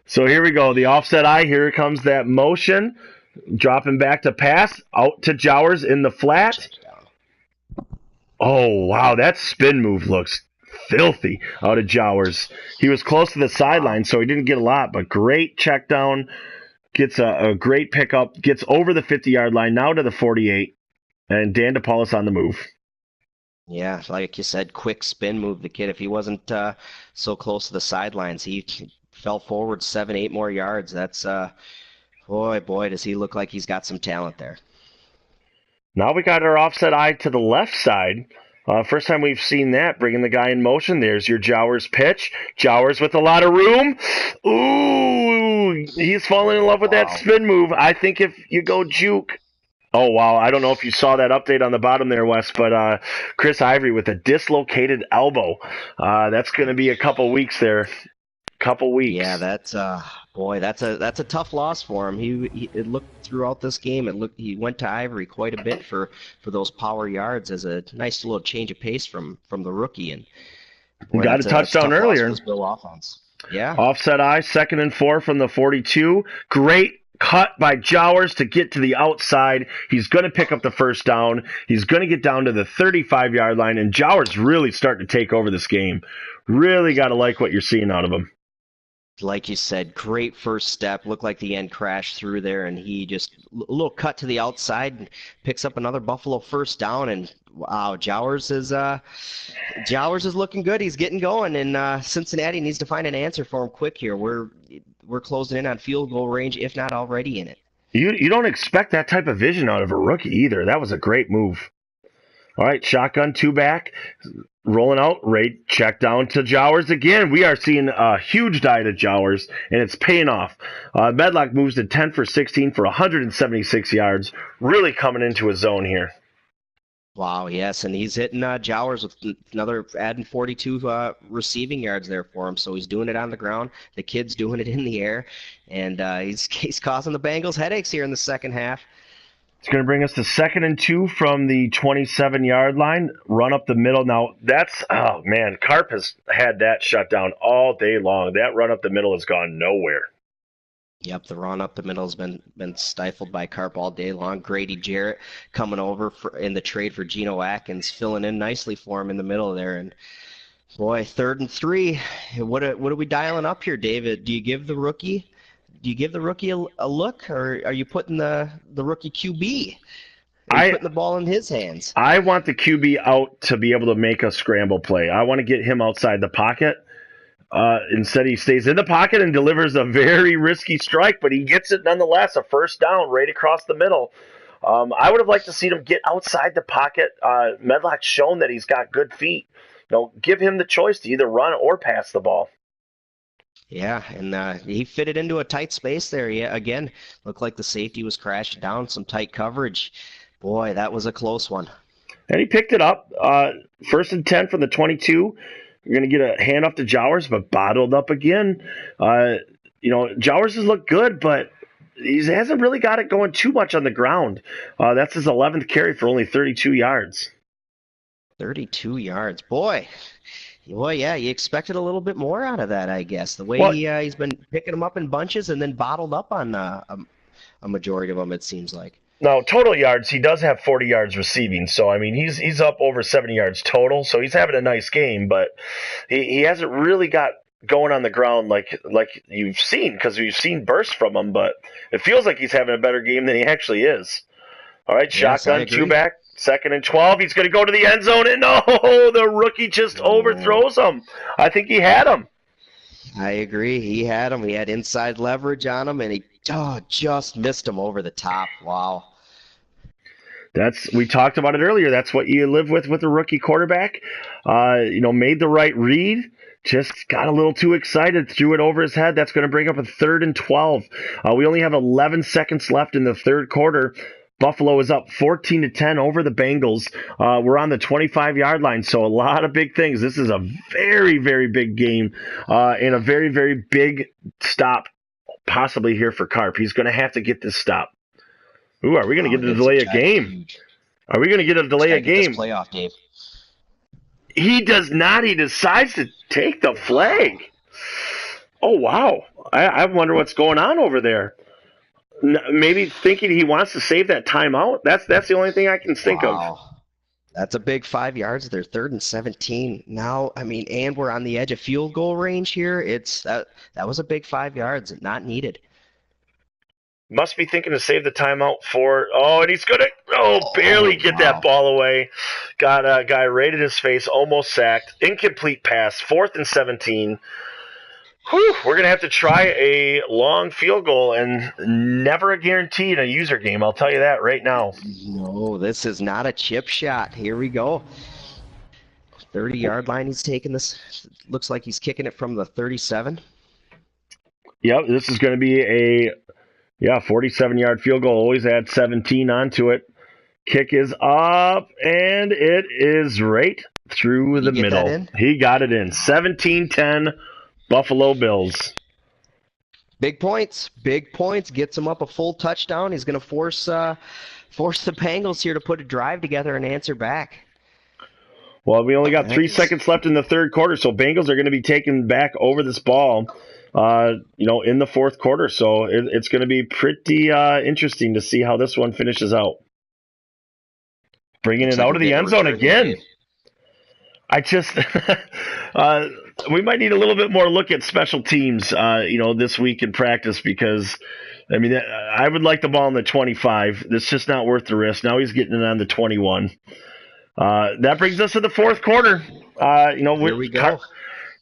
So here we go. The offset eye. Here comes that motion. Dropping back to pass. Out to Jowers in the flat. Oh, wow. That spin move looks filthy out of Jowers. He was close to the sideline, so he didn't get a lot, but great check down. Gets a great pickup. Gets over the 50-yard line, now to the 48. And Dan DePaulis on the move. Yeah, like you said, quick spin move. The kid, if he wasn't so close to the sidelines, he fell forward 7-8 more yards. That's, boy, does he look like he's got some talent there. Now we got our offset eye to the left side. First time we've seen that, bringing the guy in motion. There's your Jowers pitch. Jowers with a lot of room. Ooh, he's falling in love with that spin move. I think if you go juke. Oh, wow. I don't know if you saw that update on the bottom there, Wes, but Chris Ivory with a dislocated elbow. That's going to be a couple weeks there. Couple weeks. Yeah, that's that's a tough loss for him. It looked throughout this game. He went to Ivory quite a bit for those power yards as a nice little change of pace from the rookie. And got a touchdown earlier. Offense. Yeah. Offset eye, 2nd and 4 from the 42. Great cut by Jowers to get to the outside. He's going to pick up the first down. He's going to get down to the 35-yard line, and Jowers really starting to take over this game. Really got to like what you're seeing out of him. Like you said, great first step. Looked like the end crashed through there, and he just a little cut to the outside and picks up another Buffalo first down. And wow, Jowers is looking good. He's getting going, and Cincinnati needs to find an answer for him quick here. We're closing in on field goal range, if not already in it. You don't expect that type of vision out of a rookie either. That was a great move. All right, shotgun, 2 back. Rolling out, right, check down to Jowers again. We are seeing a huge diet of Jowers, and it's paying off. Medlock moves to 10 for 16 for 176 yards. Really coming into his zone here. Wow, yes, and he's hitting Jowers with another adding 42 receiving yards there for him. So he's doing it on the ground. The kid's doing it in the air, and he's causing the Bengals headaches here in the second half. It's going to bring us to 2nd and 2 from the 27-yard line. Run up the middle. Now, oh, man, Carp has had that shut down all day long. That run up the middle has gone nowhere. Yep, the run up the middle has been stifled by Carp all day long. Grady Jarrett coming over in the trade for Geno Atkins, filling in nicely for him in the middle there. And, boy, 3rd and 3. What are we dialing up here, David? Do you give the rookie a look, or are you putting the rookie QB? Putting the ball in his hands? I want the QB out to be able to make a scramble play. I want to get him outside the pocket. Instead, he stays in the pocket and delivers a very risky strike, but he gets it nonetheless, a first down right across the middle. I would have liked to see him get outside the pocket. Medlock's shown that he's got good feet. Give him the choice to either run or pass the ball. Yeah, and he fitted into a tight space there. Yeah, again, looked like the safety was crashing down, some tight coverage. Boy, that was a close one. And he picked it up. 1st and 10 from the 22. You're going to get a hand off to Jowers, but bottled up again. Jowers has looked good, but he hasn't really got it going too much on the ground. That's his 11th carry for only 32 yards. 32 yards. Boy, yeah, you expected a little bit more out of that, I guess. The way he's been picking them up in bunches and then bottled up on a majority of them, it seems like. Now, total yards, he does have 40 yards receiving. So, I mean, he's up over 70 yards total. So he's having a nice game, but he hasn't really got going on the ground like you've seen, because we've seen bursts from him. But it feels like he's having a better game than he actually is. All right, shotgun, 2 back, 2nd and 12. He's going to go to the end zone, and the rookie just overthrows him. I think he had him. I agree. He had him. He had inside leverage on him, and he just missed him over the top. Wow. We talked about it earlier. That's what you live with a rookie quarterback. Made the right read. Just got a little too excited, threw it over his head. That's going to bring up a 3rd and 12. We only have 11 seconds left in the third quarter. Buffalo is up 14-10 over the Bengals. We're on the 25-yard line, so a lot of big things. This is a very, very big game and a very, very big stop possibly here for Carp. He's going to have to get this stop. Ooh, are we going to get a delay a game? Are we going to get a delay a game? Playoff, Dave. He does not. He decides to take the flag. Oh, wow. I wonder what's going on over there. Maybe thinking he wants to save that timeout. That's the only thing I can think of. That's a big 5 yards. They're 3rd and 17 now. And we're on the edge of field goal range here. That was a big 5 yards, not needed. Must be thinking to save the timeout for. Oh, and he's gonna barely get that ball away. Got a guy right in his face, almost sacked. Incomplete pass. 4th and 17. Whew, we're going to have to try a long field goal, and never a guarantee in a user game. I'll tell you that right now. No, this is not a chip shot. Here we go. 30-yard line he's taking this. Looks like he's kicking it from the 37. Yep, this is going to be a 47-yard field goal. Always add 17 onto it. Kick is up, and it is right through the middle. He got it in. 17-10. Buffalo Bills. Big points. Gets him up a full touchdown. He's going to force the Bengals here to put a drive together and answer back. Well, we only got 3 seconds left in the third quarter, so Bengals are going to be taking back over this ball, in the fourth quarter. So it's going to be pretty interesting to see how this one finishes out. Bringing it out of the end zone again. I just we might need a little bit more look at special teams, this week in practice because, I would like the ball on the 25. It's just not worth the risk. Now he's getting it on the 21. That brings us to the fourth quarter. Here we go.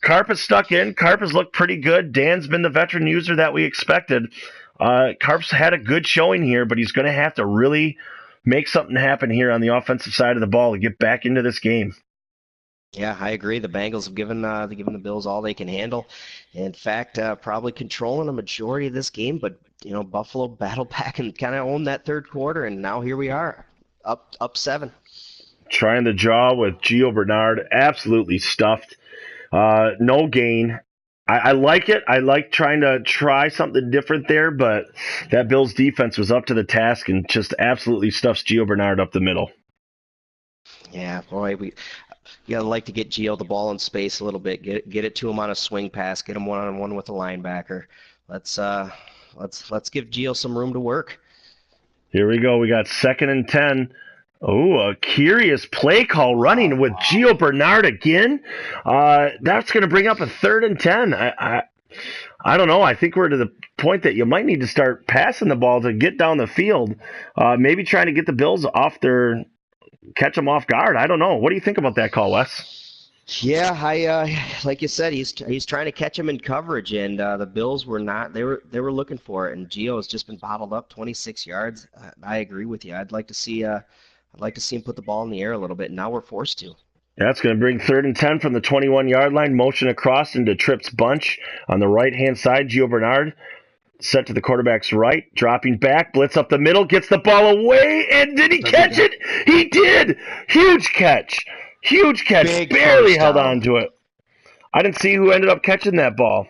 Carp is stuck in. Carp has looked pretty good. Dan's been the veteran user that we expected. Carp's had a good showing here, but he's going to have to really make something happen here on the offensive side of the ball to get back into this game. Yeah, I agree. The Bengals have given the Bills all they can handle. In fact, probably controlling a majority of this game, but Buffalo battled back and kind of owned that third quarter, and now here we are, up 7. Trying the draw with Gio Bernard, absolutely stuffed. No gain. I like it. I like try something different there, but that Bills defense was up to the task and just absolutely stuffs Gio Bernard up the middle. Yeah, boy, you gotta like to get Gio the ball in space a little bit, get it to him on a swing pass, get him one-on-one with a linebacker. Let's give Gio some room to work. Here we go. We got 2nd and 10. Oh, a curious play call running with Gio Bernard again. That's going to bring up a 3rd and 10. I don't know. I think we're to the point that you might need to start passing the ball to get down the field. Maybe trying to get the Bills catch them off guard. I don't know. What do you think about that call, Wes? Yeah, like you said, he's trying to catch him in coverage, and the Bills were not. They were looking for it, and Gio has just been bottled up, 26 yards. I agree with you. I'd like to see him put the ball in the air a little bit, and now we're forced to. That's going to bring 3rd and 10 from the 21-yard line. Motion across into Tripp's bunch on the right-hand side. Gio Bernard set to the quarterback's right, dropping back, blitz up the middle, gets the ball away, and did he catch it? He did! Huge catch! Big barely held on to it. I didn't see who ended up catching that ball.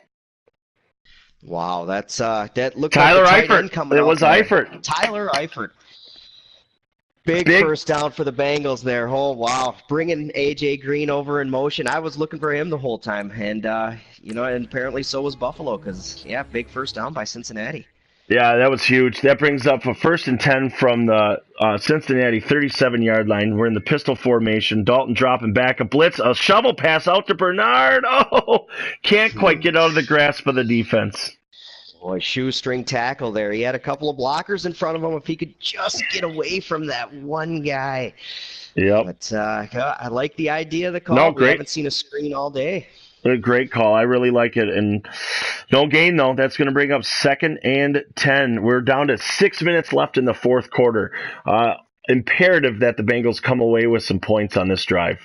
Wow, that looked Tyler like Eifert. It was Eifert. Tyler Eifert. Big first down for the Bengals there. Oh, wow. Bringing A.J. Green over in motion. I was looking for him the whole time. And, and apparently so was Buffalo because, big first down by Cincinnati. Yeah, that was huge. That brings up a 1st and 10 from the Cincinnati 37-yard line. We're in the pistol formation. Dalton dropping back a blitz. A shovel pass out to Bernard. Oh, can't quite get out of the grasp of the defense. Boy, shoestring tackle there. He had a couple of blockers in front of him. If he could just get away from that one guy. Yep. But I like the idea of the call. No, great. We haven't seen a screen all day. A great call. I really like it. And no gain, though. That's going to bring up 2nd and 10. We're down to 6 minutes left in the fourth quarter. Imperative that the Bengals come away with some points on this drive.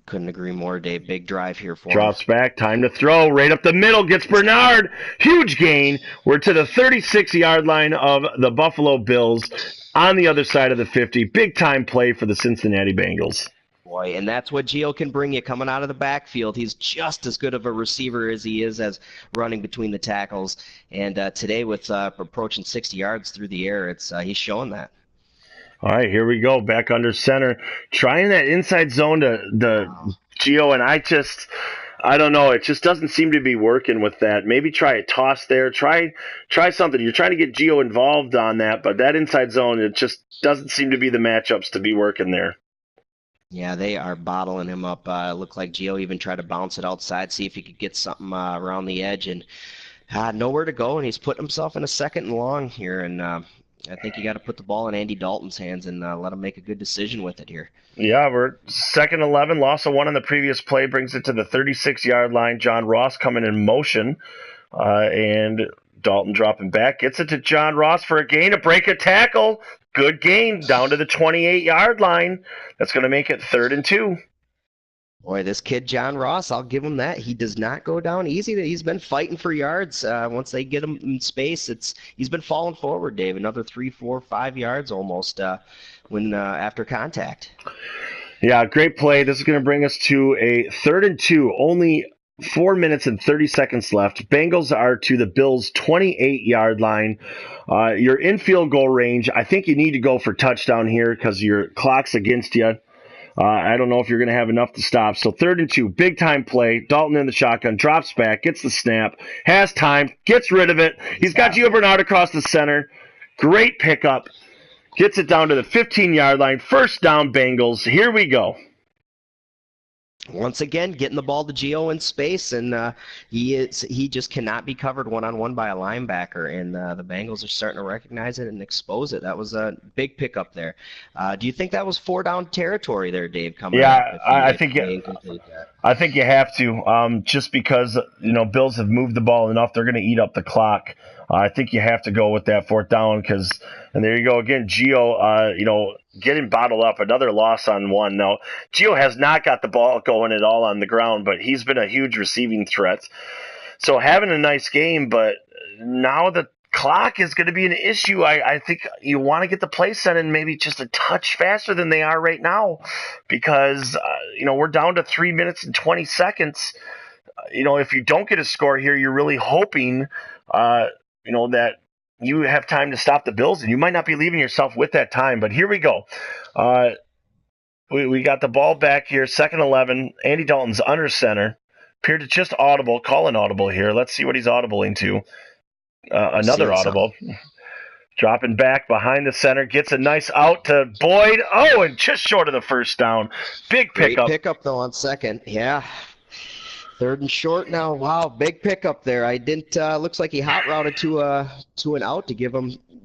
Couldn't agree more, Dave. Big drive here for him. Drops back, time to throw. Right up the middle, gets Bernard. Huge gain. We're to the 36-yard line of the Buffalo Bills on the other side of the 50. Big-time play for the Cincinnati Bengals. Boy, and that's what Gio can bring you coming out of the backfield. He's just as good of a receiver as he is as running between the tackles. And today with approaching 60 yards through the air, he's showing that. All right, here we go. Back under center. Trying that inside zone to Gio, and I don't know. It just doesn't seem to be working with that. Maybe try a toss there. Try something. You're trying to get Gio involved on that, but that inside zone, it just doesn't seem to be the matchups to be working there. Yeah, they are bottling him up. Looked like Gio even tried to bounce it outside, see if he could get something around the edge, and nowhere to go, and he's putting himself in a 2nd and long here, and I think you got to put the ball in Andy Dalton's hands and let him make a good decision with it here. Yeah, we're 2nd 11, loss of 1 on the previous play, brings it to the 36-yard line. John Ross coming in motion, and Dalton dropping back. Gets it to John Ross for a gain, a break, a tackle. Good gain, down to the 28-yard line. That's going to make it 3rd and 2. Boy, this kid, John Ross, I'll give him that. He does not go down easy. He's been fighting for yards. Once they get him in space, he's been falling forward, Dave. Another 3, 4, 5 yards almost after contact. Yeah, great play. This is going to bring us to a 3rd and 2. Only 4 minutes and 30 seconds left. Bengals are to the Bills' 28-yard line. You're in field goal range. I think you need to go for touchdown here because your clock's against you. I don't know if you're going to have enough to stop. So 3rd and 2, big-time play. Dalton in the shotgun, drops back, gets the snap, has time, gets rid of it. He's got Gio Bernard across the center. Great pickup. Gets it down to the 15-yard line. 1st down, Bengals. Here we go. Once again, getting the ball to Gio in space, and he just cannot be covered one-on-one by a linebacker, and the Bengals are starting to recognize it and expose it. That was a big pickup there. Do you think that was 4-down territory there, Dave? Yeah, I think you have to, just because Bills have moved the ball enough, they're going to eat up the clock. I think you have to go with that 4th down and there you go again, Gio, getting bottled up. Another loss on 1. Now, Gio has not got the ball going at all on the ground, but he's been a huge receiving threat. So having a nice game, but now the clock is going to be an issue. I think you want to get the play set in maybe just a touch faster than they are right now because, we're down to 3 minutes and 20 seconds. If you don't get a score here, you're really hoping that you have time to stop the Bills, and you might not be leaving yourself with that time. But here we go. We got the ball back here, 2nd 11. Andy Dalton's under center. Appeared to just call an audible here. Let's see what he's audibling to. Another audible. Dropping back behind the center, gets a nice out to Boyd. Oh, and just short of the 1st down. Big pickup. Great pickup, though, on 2nd. Yeah. 3rd and short now. Wow, big pickup there. I didn't. Looks like he hot routed to an out to give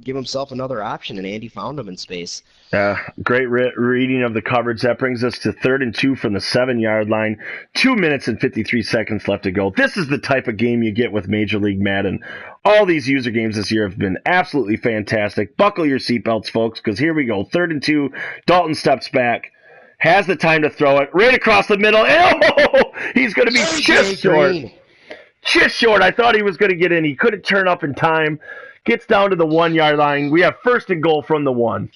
himself another option, and Andy found him in space. Great reading of the coverage. That brings us to 3rd and 2 from the 7-yard line. 2 minutes and 53 seconds left to go. This is the type of game you get with Major League Madden. All these user games this year have been absolutely fantastic. Buckle your seatbelts, folks, because here we go. 3rd and 2. Dalton steps back. Has the time to throw it right across the middle. Oh, he's going to be just short. Just short. I thought he was going to get in. He couldn't turn up in time. Gets down to the 1-yard line. We have 1st and goal from the 1.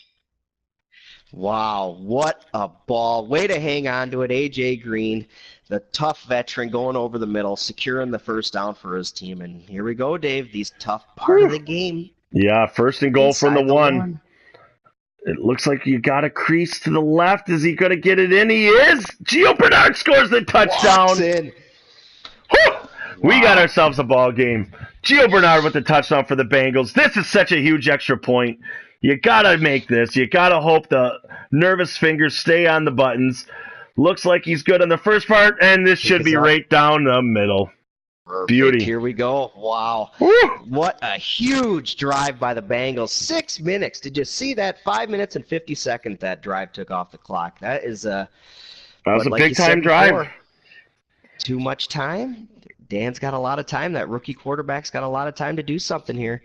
Wow, what a ball. Way to hang on to it. A.J. Green, the tough veteran, going over the middle, securing the 1st down for his team. And here we go, Dave. These tough part of the game. Yeah, 1st and goal from the 1. It looks like you got a crease to the left. Is he going to get it in? He is. Gio Bernard scores the touchdown. We got ourselves a ball game. Gio Bernard with the touchdown for the Bengals. This is such a huge extra point. You got to make this. You got to hope the nervous fingers stay on the buttons. Looks like he's good on the first part, and this should be right down the middle. Perfect. Beauty. Here we go. Wow. Woo! What a huge drive by the Bengals. 6 minutes. Did you see that? 5 minutes and 50 seconds that drive took off the clock. That was a big-time drive. Too much time. Dan's got a lot of time. That rookie quarterback's got a lot of time to do something here.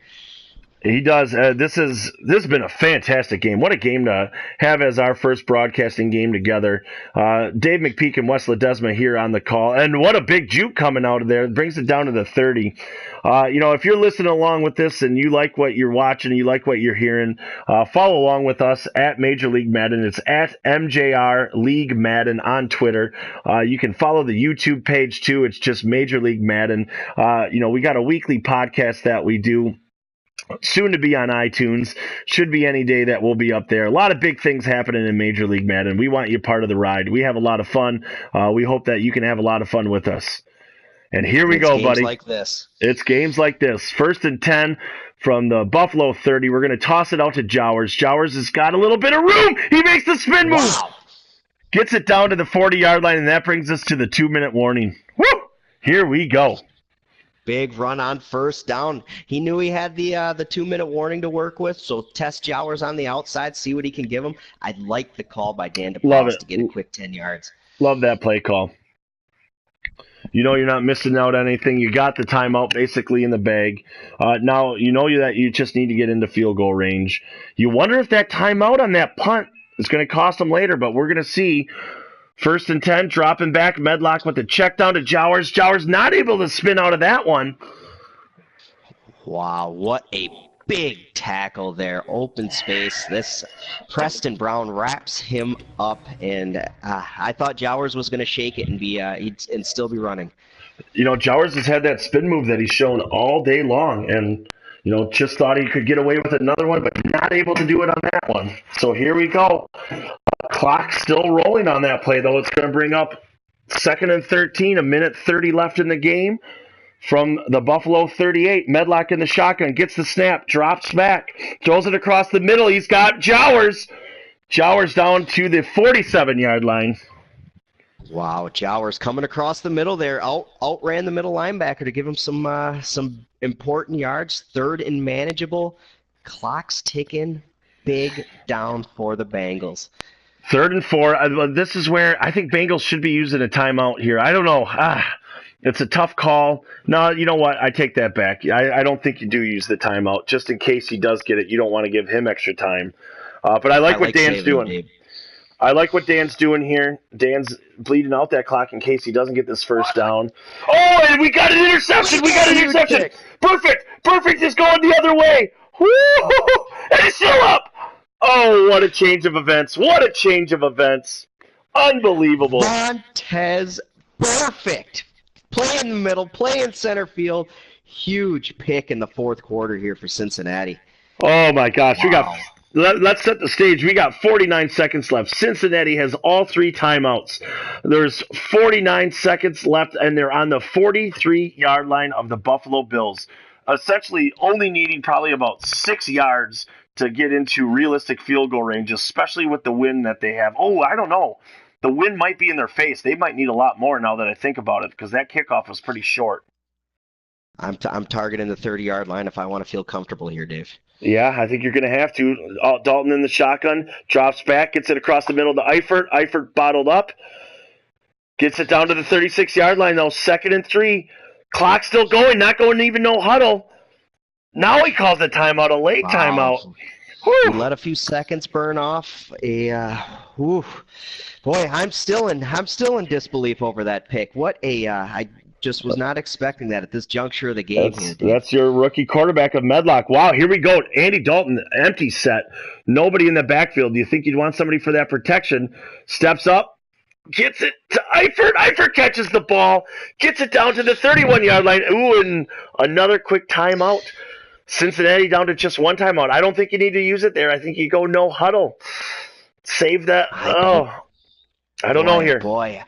He does. This has been a fantastic game. What a game to have as our first broadcasting game together. Dave McPeak and Wes Ledesma here on the call. And what a big juke coming out of there. It brings it down to the 30. If you're listening along with this and you like what you're watching, you like what you're hearing, follow along with us at Major League Madden. It's at MJR League Madden on Twitter. You can follow the YouTube page too. It's just Major League Madden. We got a weekly podcast that we do. Soon to be on iTunes. Should be any day that we'll be up there. A lot of big things happening in Major League Madden. We want you part of the ride. We have a lot of fun. We hope that you can have a lot of fun with us. And here we go, buddy. It's games like this. 1st and 10 from the Buffalo 30. We're going to toss it out to Jowers. Jowers has got a little bit of room. He makes the spin move. Wow. Gets it down to the 40-yard line, and that brings us to the 2-minute warning. Woo! Here we go. Big run on 1st down. He knew he had the 2-minute warning to work with, so test Jowers on the outside, see what he can give him. I like the call by Dan DePaul to get a quick 10 yards. Love that play call. You're not missing out on anything. You got the timeout basically in the bag. Now, that you just need to get into field goal range. You wonder if that timeout on that punt is going to cost them later, but we're going to see. 1st and 10, dropping back. Medlock with the check down to Jowers. Jowers not able to spin out of that one. Wow, what a big tackle there. Open space. This Preston Brown wraps him up, and I thought Jowers was going to shake it and still be running. Jowers has had that spin move that he's shown all day long, and just thought he could get away with another one, but not able to do it on that one. So here we go. Clock still rolling on that play, though. It's going to bring up 2nd and 13, 1:30 left in the game. From the Buffalo 38, Medlock in the shotgun, gets the snap, drops back, throws it across the middle. He's got Jowers. Jowers down to the 47-yard line. Wow, Jowers coming across the middle there, outran the middle linebacker to give him some important yards. 3rd and manageable. Clock's ticking. Big down for the Bengals. 3rd and 4. This is where I think Bengals should be using a timeout here. I don't know. It's a tough call. No, you know what? I take that back. I don't think you do use the timeout. Just in case he does get it, you don't want to give him extra time. But I like what Dan's doing. Dave. I like what Dan's doing here. Dan's bleeding out that clock in case he doesn't get this 1st down. Oh, and we got an interception. Perfect is going the other way. Woo! And it's still up. Oh, what a change of events. Unbelievable. Montez, perfect. Play in the middle, play in center field. Huge pick in the 4th quarter here for Cincinnati. Oh, my gosh. Wow. Let's set the stage. We got 49 seconds left. Cincinnati has all 3 timeouts. There's 49 seconds left, and they're on the 43-yard line of the Buffalo Bills. Essentially only needing probably about 6 yards to get into realistic field goal range, especially with the wind that they have. Oh, I don't know. The wind might be in their face. They might need a lot more now that I think about it, because that kickoff was pretty short. I'm targeting the 30-yard line if I want to feel comfortable here, Dave. Yeah, I think you're going to have to. Dalton in the shotgun, drops back, gets it across the middle to Eifert. Eifert bottled up. Gets it down to the 36-yard line, though. 2nd and 3. Clock still going, not going to even no huddle. Now he calls a timeout, a late timeout. He let a few seconds burn off. Boy, I'm still in disbelief over that pick. I just was not expecting that at this juncture of the game. That's your rookie quarterback of Medlock. Wow, here we go. Andy Dalton, empty set. Nobody in the backfield. Do you think you'd want somebody for that protection? Steps up. Gets it to Eifert. Eifert catches the ball. Gets it down to the 31-yard line. Ooh, and another quick timeout. Cincinnati down to just 1 timeout. I don't think you need to use it there. I think you go no huddle. Save that. I don't know here. Boy,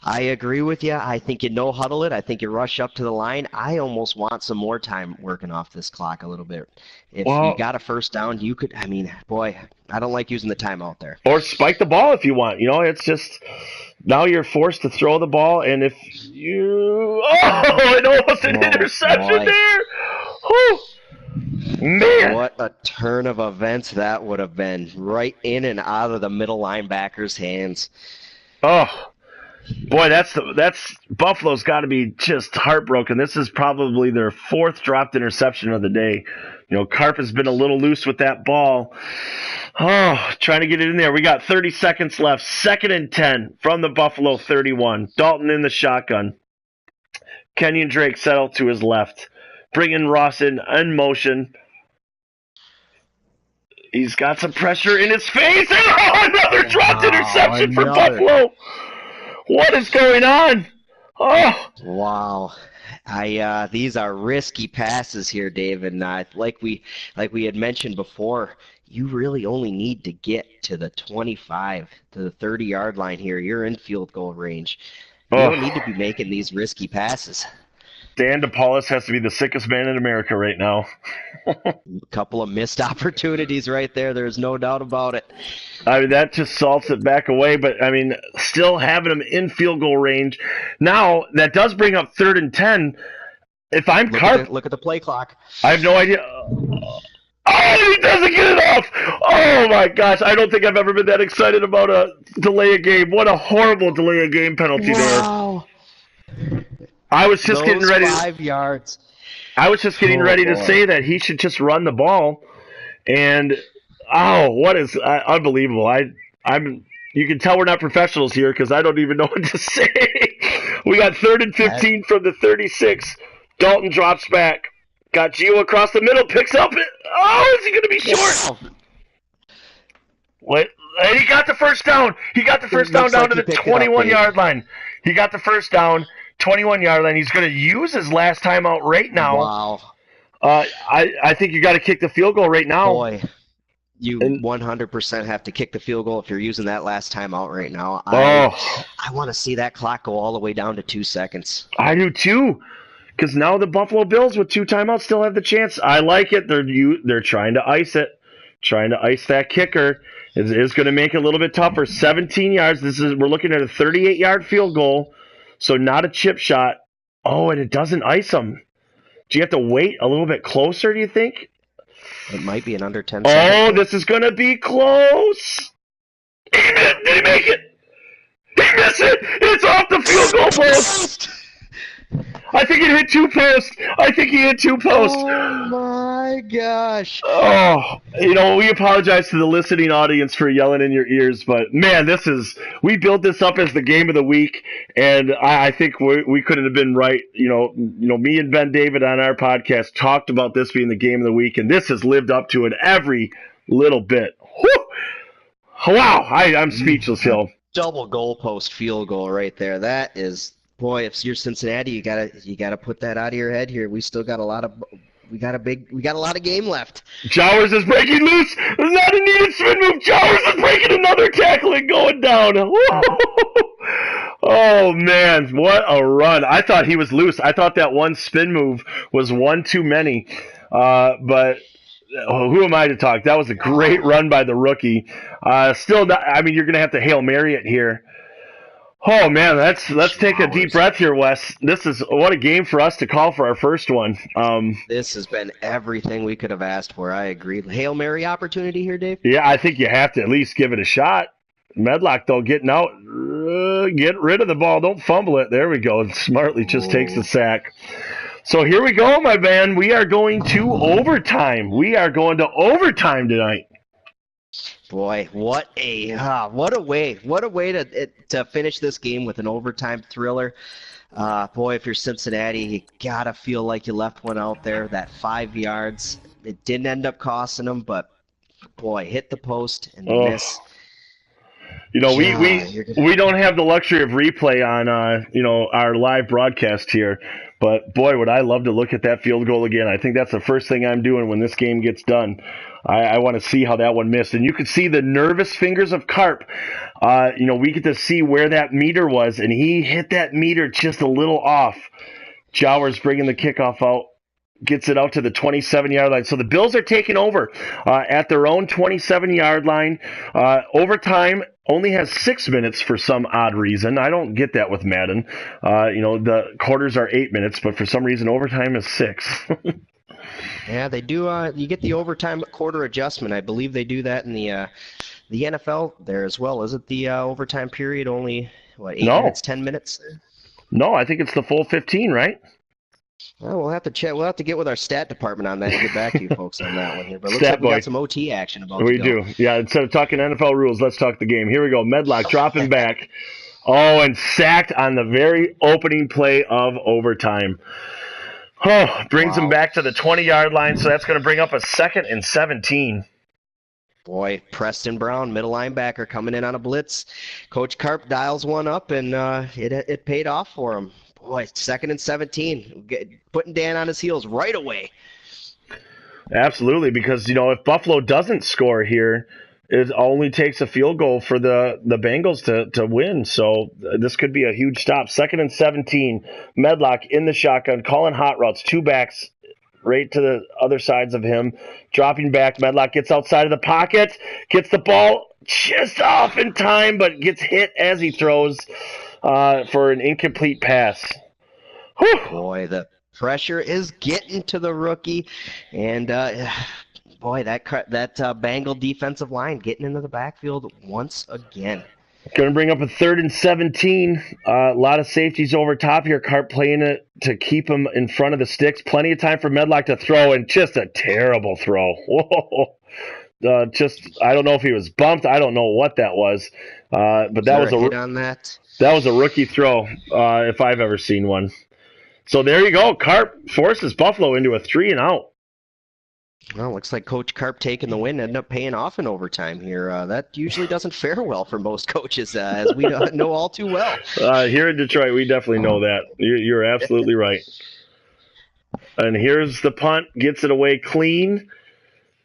I agree with you. I think you no-huddle it. I think you rush up to the line. I almost want some more time working off this clock a little bit. If you got a first down, you could, I mean, boy, I don't like using the timeout there. Or spike the ball if you want. It's just now you're forced to throw the ball, and if you... Oh, it almost an interception there! Whew. Man! What a turn of events that would have been. Right in and out of the middle linebacker's hands. Oh, boy, that's Buffalo's got to be just heartbroken. This is probably their 4th dropped interception of the day. Carp has been a little loose with that ball. Oh, trying to get it in there. We got 30 seconds left. 2nd and 10 from the Buffalo 31. Dalton in the shotgun. Kenyon Drake settled to his left. Bringing Ross in motion. He's got some pressure in his face. Oh, another dropped interception for Buffalo. What is going on? Oh. Wow. These are risky passes here, Dave, and like we had mentioned before, you really only need to get to the 25 to the 30-yard line here. You're in field goal range. You don't need to be making these risky passes. Dan DePaulis has to be the sickest man in America right now. A couple of missed opportunities right there. There's no doubt about it. I mean, that just salts it back away, but, I mean, still having them in field goal range. Now, that does bring up 3rd and 10. If I'm Carp... Look at the play clock. I have no idea. Oh, he doesn't get it off! Oh, my gosh. I don't think I've ever been that excited about a delay a game. What a horrible delay a game penalty there. I was just getting ready. 5 yards. I was just getting ready to say that he should just run the ball, and what is unbelievable! You can tell we're not professionals here because I don't even know what to say. We got 3rd and 15 from the 36. Dalton drops back. Got Gio across the middle, picks up it. Oh, is he going to be short? Wait, and he got the first down. He got the first down to the 21-yard line. He got the first down. 21-yard line. He's going to use his last timeout right now. Wow. I think you got to kick the field goal right now. Boy, you 100% have to kick the field goal if you're using that last timeout right now. I want to see that clock go all the way down to 2 seconds. I do too, because now the Buffalo Bills with 2 timeouts still have the chance. I like it. They're trying to ice it, trying to ice that kicker. It is going to make it a little bit tougher. 17 yards. We're looking at a 38-yard field goal. So not a chip shot. Oh, and it doesn't ice them. Do you have to wait a little bit closer, do you think? It might be an under 10 seconds. Oh, this is going to be close. Did he make it? He missed it. It's off the field goal post. I think it hit 2 posts. Oh, my gosh. Oh, we apologize to the listening audience for yelling in your ears, but, man, we built this up as the game of the week, and I think we couldn't have been right. Me and Ben David on our podcast talked about this being the game of the week, and this has lived up to it every little bit. Whew. Wow, I'm speechless, Hill. Double goalpost field goal right there. That is... Boy, if you're Cincinnati, you gotta put that out of your head here. We still got a lot of game left. Jowers is breaking loose. It's not a needed spin move. Jowers is breaking another tackle and going down. Oh man, what a run! I thought he was loose. I thought that one spin move was one too many. But who am I to talk? That was a great run by the rookie. Still, not, I mean, you're gonna have to Hail Mary it here. Oh man, let's take a deep breath here, Wes. What a game for us to call for our first one. This has been everything we could have asked for. I agree. Hail Mary opportunity here, Dave? Yeah, I think you have to at least give it a shot. Medlock, though, getting out, get rid of the ball. Don't fumble it. There we go. Smartly just takes the sack. So here we go, my man. We are going to overtime. Tonight. Boy, what a way to finish this game with an overtime thriller. Boy, if you're Cincinnati, you gotta feel like you left one out there. That 5 yards, it didn't end up costing them, but boy, hit the post and miss. We don't have the luxury of replay on our live broadcast here, But, boy, would I love to look at that field goal again. I think that's the first thing I'm doing when this game gets done. I want to see how that one missed. And you could see the nervous fingers of Carp. We get to see where that meter was, and he hit that meter just a little off. Jowers bringing the kickoff out. Gets it out to the 27-yard line. So the Bills are taking over at their own 27-yard line. Overtime only has 6 minutes for some odd reason. I don't get that with Madden. The quarters are 8 minutes, but for some reason overtime is 6. Yeah, they do. You get the overtime quarter adjustment. I believe they do that in the NFL there as well. Is it the overtime period only, 8 minutes, 10 minutes? No, I think it's the full 15, right? Well, we'll have to check. We'll have to get with our stat department on that and get back to you folks on that one here. But it looks like we got some OT action about to go. We do. Yeah, instead of talking NFL rules, let's talk the game. Here we go. Medlock dropping back. Oh, and sacked on the very opening play of overtime. Oh, brings him back to the 20-yard line, so that's going to bring up a 2nd and 17. Boy, Preston Brown, middle linebacker, coming in on a blitz. Coach Carp dials one up, and it paid off for him. Boy, 2nd and 17, putting Dan on his heels right away. Absolutely, because, if Buffalo doesn't score here, it only takes a field goal for the Bengals to win. So this could be a huge stop. 2nd and 17, Medlock in the shotgun, calling hot routes, 2 backs right to the other sides of him. Dropping back, Medlock gets outside of the pocket, gets the ball just off in time, but gets hit as he throws for an incomplete pass. Whew. Boy, the pressure is getting to the rookie, and boy, that Bengal defensive line getting into the backfield once again. Going to bring up a 3rd and 17. A lot of safeties over top here. Carp playing it to keep him in front of the sticks. Plenty of time for Medlock to throw, and just a terrible throw. Whoa. I don't know if he was bumped. I don't know what that was. But that was a hit on that. That was a rookie throw, if I've ever seen one. So there you go. Carp forces Buffalo into a 3-and-out. Well, looks like Coach Carp taking the win, ended up paying off in overtime here. That usually doesn't fare well for most coaches, as we know all too well. Here in Detroit, we definitely know that. You're absolutely right. And here's the punt. Gets it away clean.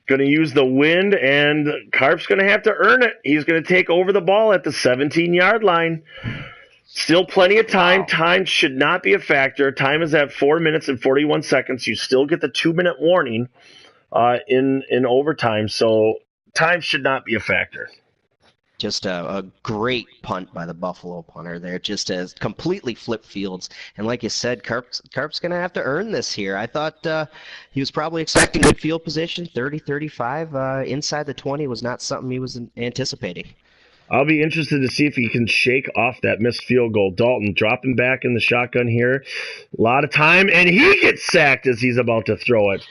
Going to use the wind, and Carp's going to have to earn it. He's going to take over the ball at the 17-yard line. Still plenty of time. Time should not be a factor. Time is at 4 minutes and 41 seconds. You still get the 2-minute warning in overtime, so time should not be a factor. Just a great punt by the Buffalo punter there, just as completely flip fields. And like you said, Carp's going to have to earn this here. I thought he was probably expecting good field position, 30-35. Inside the 20 was not something he was anticipating. I'll be interested to see if he can shake off that missed field goal. Dalton dropping back in the shotgun here. A lot of time, and he gets sacked as he's about to throw it.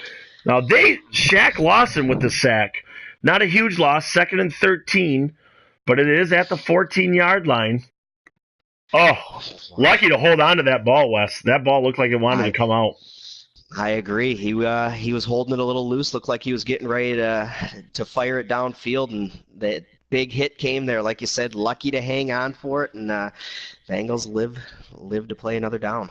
Now, Shaq Lawson with the sack. Not a huge loss, 2nd and 13, but it is at the 14-yard line. Oh, lucky to hold on to that ball, Wes. That ball looked like it wanted to come out. I agree. He was holding it a little loose. Looked like he was getting ready to fire it downfield, and that big hit came there. Like you said, lucky to hang on for it, and Bengals live to play another down.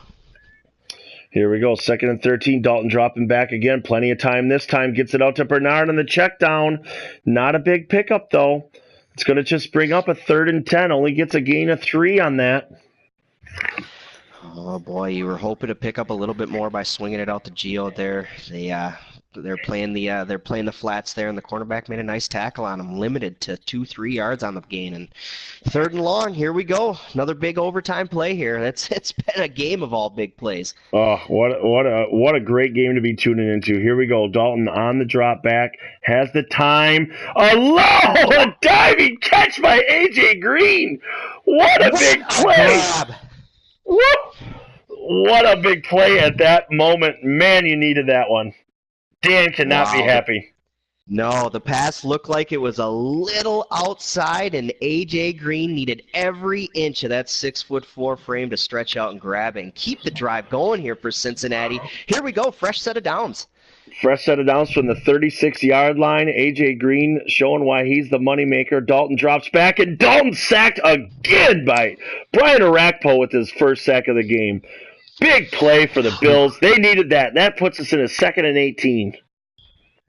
Here we go. 2nd and 13. Dalton dropping back again. Plenty of time this time. Gets it out to Bernard on the check down. Not a big pickup, though. It's going to just bring up a 3rd and 10. Only gets a gain of 3 on that. Oh, boy. You were hoping to pick up a little bit more by swinging it out to Gio there. They're playing the flats there, and the cornerback made a nice tackle on him, limited to 2-3 yards on the gain. And 3rd and long, here we go. Another big overtime play here. It's been a game of all big plays. Oh, what a great game to be tuning into. Here we go. Dalton on the drop back, has the time. A diving catch by A.J. Green. What a big play. What a big play at that moment. Man, you needed that one. Dan cannot be happy. No, the pass looked like it was a little outside, and A.J. Green needed every inch of that 6'4" frame to stretch out and grab it and keep the drive going here for Cincinnati. Here we go, fresh set of downs. Fresh set of downs from the 36-yard line. A.J. Green showing why he's the moneymaker. Dalton drops back, and Dalton sacked again by Brian Orakpo with his first sack of the game. Big play for the Bills. They needed that. That puts us in a 2nd and 18.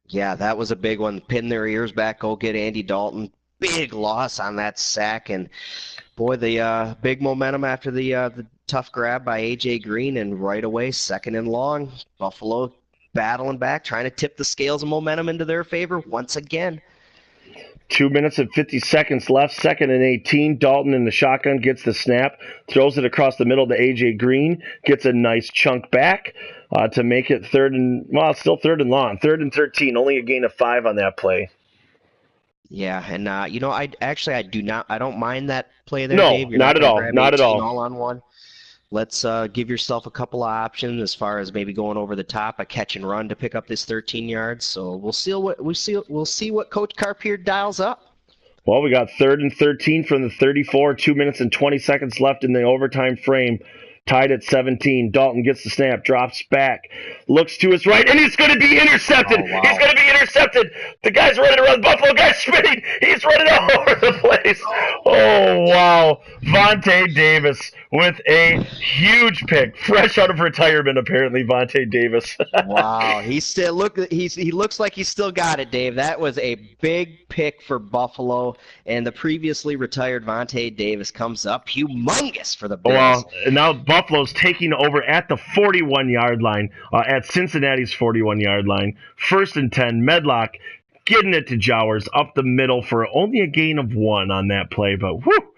Yeah, that was a big one. Pin their ears back, go get Andy Dalton. Big loss on that sack, and boy, the big momentum after the tough grab by A.J. Green, and right away, 2nd and long. Buffalo battling back, trying to tip the scales of momentum into their favor once again. 2 minutes and 50 seconds left, 2nd and 18. Dalton in the shotgun gets the snap, throws it across the middle to A.J. Green, gets a nice chunk back to make it still 3rd and long. 3rd and 13, only a gain of 5 on that play. Yeah, and I don't mind that play there, No, Dave. You're not at all. grab Not at 18 all. on one. Let's give yourself a couple of options as far as maybe going over the top, a catch and run to pick up this 13 yards. So we'll see what Coach Carp here dials up. Well, we got 3rd and 13 from the 34, 2 minutes and 20 seconds left in the overtime frame. Tied at 17. Dalton gets the snap, drops back, looks to his right, and he's going to be intercepted. Oh, wow. He's going to be intercepted. The guy's running around. Buffalo guy's spinning. He's running all over the place. Oh, wow. Vontae Davis with a huge pick. Fresh out of retirement, apparently, Vontae Davis. Wow. He looks like he's still got it, Dave. That was a big pick for Buffalo, and the previously retired Vontae Davis comes up humongous for the Bills. Well, and now Buffalo's taking over at the 41-yard line, at Cincinnati's 41-yard line. 1st and 10, Medlock getting it to Jowers up the middle for only a gain of 1 on that play. But whew,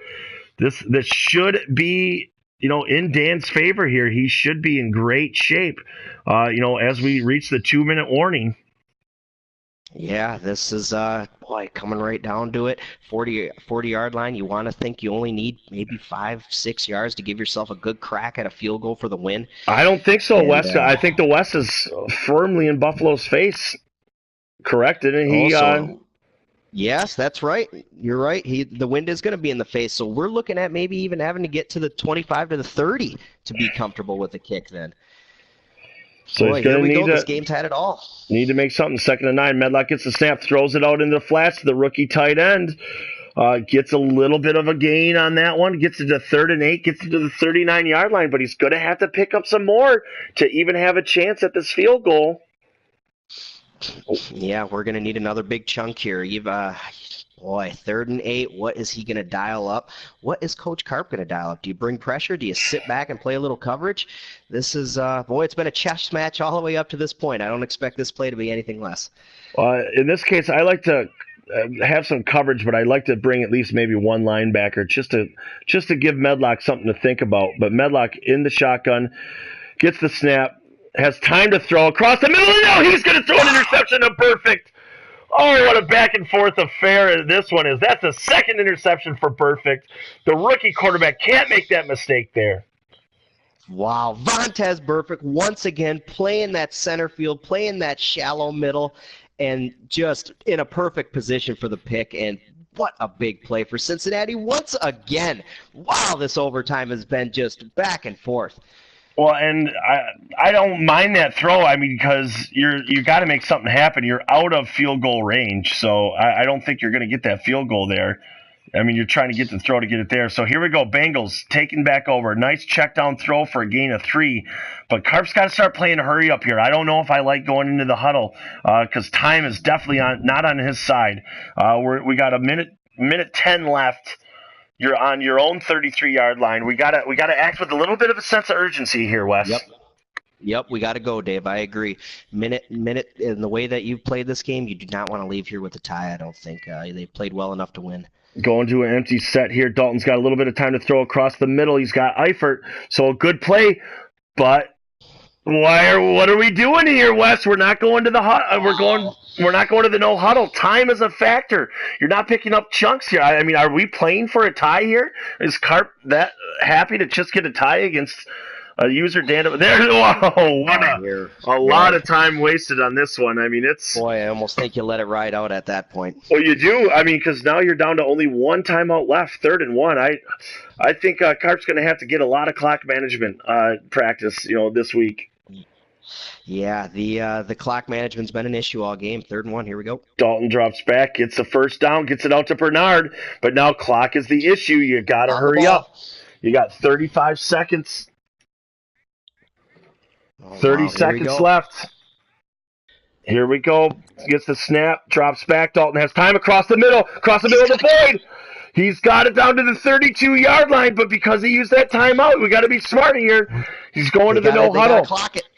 this should be, in Dan's favor here. He should be in great shape, as we reach the 2-minute warning. Yeah, this is coming right down to it. 40-yard line. You want to think you only need maybe 5-6 yards to give yourself a good crack at a field goal for the win. I don't think so, Wes. I think the West is firmly in Buffalo's face. Correct, didn't he? Yes, that's right. You're right. The wind is going to be in the face, so we're looking at maybe even having to get to the 25 to the 30 to be comfortable with the kick then. So boy, here we go. This game's had it all. Need to make something. 2nd and 9. Medlock gets the snap, throws it out into the flats to the rookie tight end. Gets a little bit of a gain on that one. Gets it to 3rd and 8. Gets it to the 39-yard line, but he's going to have to pick up some more to even have a chance at this field goal. Yeah, we're going to need another big chunk here. 3rd and 8. What is he going to dial up? What is Coach Carp going to dial up? Do you bring pressure? Do you sit back and play a little coverage? This is, it's been a chess match all the way up to this point. I don't expect this play to be anything less. In this case, I like to have some coverage, but I'd like to bring at least maybe one linebacker just to give Medlock something to think about. But Medlock in the shotgun, gets the snap, has time to throw across the middle, and now he's going to throw an interception to Perfect. Oh, what a back-and-forth affair this one is. That's a 2nd interception for Perfect. The rookie quarterback can't make that mistake there. Wow. Vontaze Burfict once again playing that center field, playing that shallow middle, and just in a perfect position for the pick. And what a big play for Cincinnati once again. Wow, this overtime has been just back and forth. Well, and I don't mind that throw. I mean, because you got to make something happen. You're out of field goal range, so I don't think you're going to get that field goal there. I mean, you're trying to get the throw to get it there. So here we go. Bengals taking back over. Nice check down throw for a gain of 3. But Carp's got to start playing a hurry up here. I don't know if I like going into the huddle because time is definitely not on his side. We got a minute 10 left. You're on your own 33-yard line. We gotta act with a little bit of a sense of urgency here, Wes. Yep, we got to go, Dave. I agree. Minute, in the way that you've played this game, you do not want to leave here with a tie, I don't think. They played well enough to win. Going to an empty set here. Dalton's got a little bit of time to throw across the middle. He's got Eifert, so a good play. But what are we doing here, Wes? We're not going to the We're not going to the no huddle. Time is a factor. You're not picking up chunks here. I mean, are we playing for a tie here? Is Carp that happy to just get a tie against a user Dan? There, whoa! What a lot of time wasted on this one. I mean, it's I almost think you let it ride out at that point. Well, you do. I mean, because now you're down to only one timeout left, 3rd and 1. I think Carp's going to have to get a lot of clock management practice, this week. Yeah, the clock management's been an issue all game. 3rd and 1, here we go. Dalton drops back, gets the first down, gets it out to Bernard, but now clock is the issue. You got to hurry up. You got 35 seconds. 30 seconds left. Here we go. Gets the snap, drops back. Dalton has time across the middle of the void. He's got it down to the 32-yard line, but because he used that timeout, we got to be smart here. He's going to the no huddle.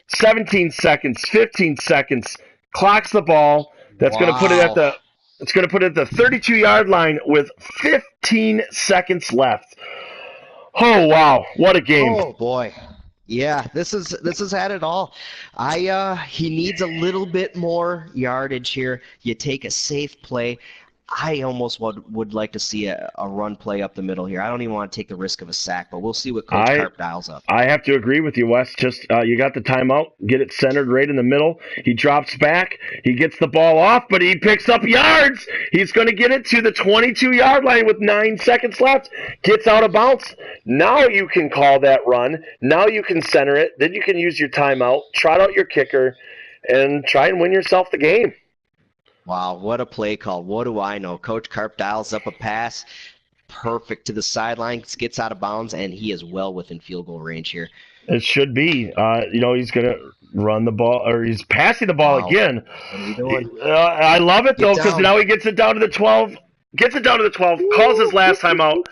17 seconds, 15 seconds. Clocks the ball. That's going to put it at the. It's going to put it at the 32-yard line with 15 seconds left. Oh wow! What a game! Oh boy. Yeah, this has had it all. He needs a little bit more yardage here. You take a safe play. I almost would like to see a run play up the middle here. I don't even want to take the risk of a sack, but we'll see what Coach Carp dials up. I have to agree with you, Wes. Just you got the timeout. Get it centered right in the middle. He drops back. He gets the ball off, but he picks up yards. He's going to get it to the 22-yard line with 9 seconds left. Gets out of bounds. Now you can call that run. Now you can center it. Then you can use your timeout, trot out your kicker, and try and win yourself the game. Wow, what a play call. What do I know? Coach Carp dials up a pass, perfect to the sideline, gets out of bounds, and he is well within field goal range here. It should be. He's going to run the ball, or he's passing the ball again. What are you doing? I love it, though, because now he gets it down to the 12. Calls his last time out.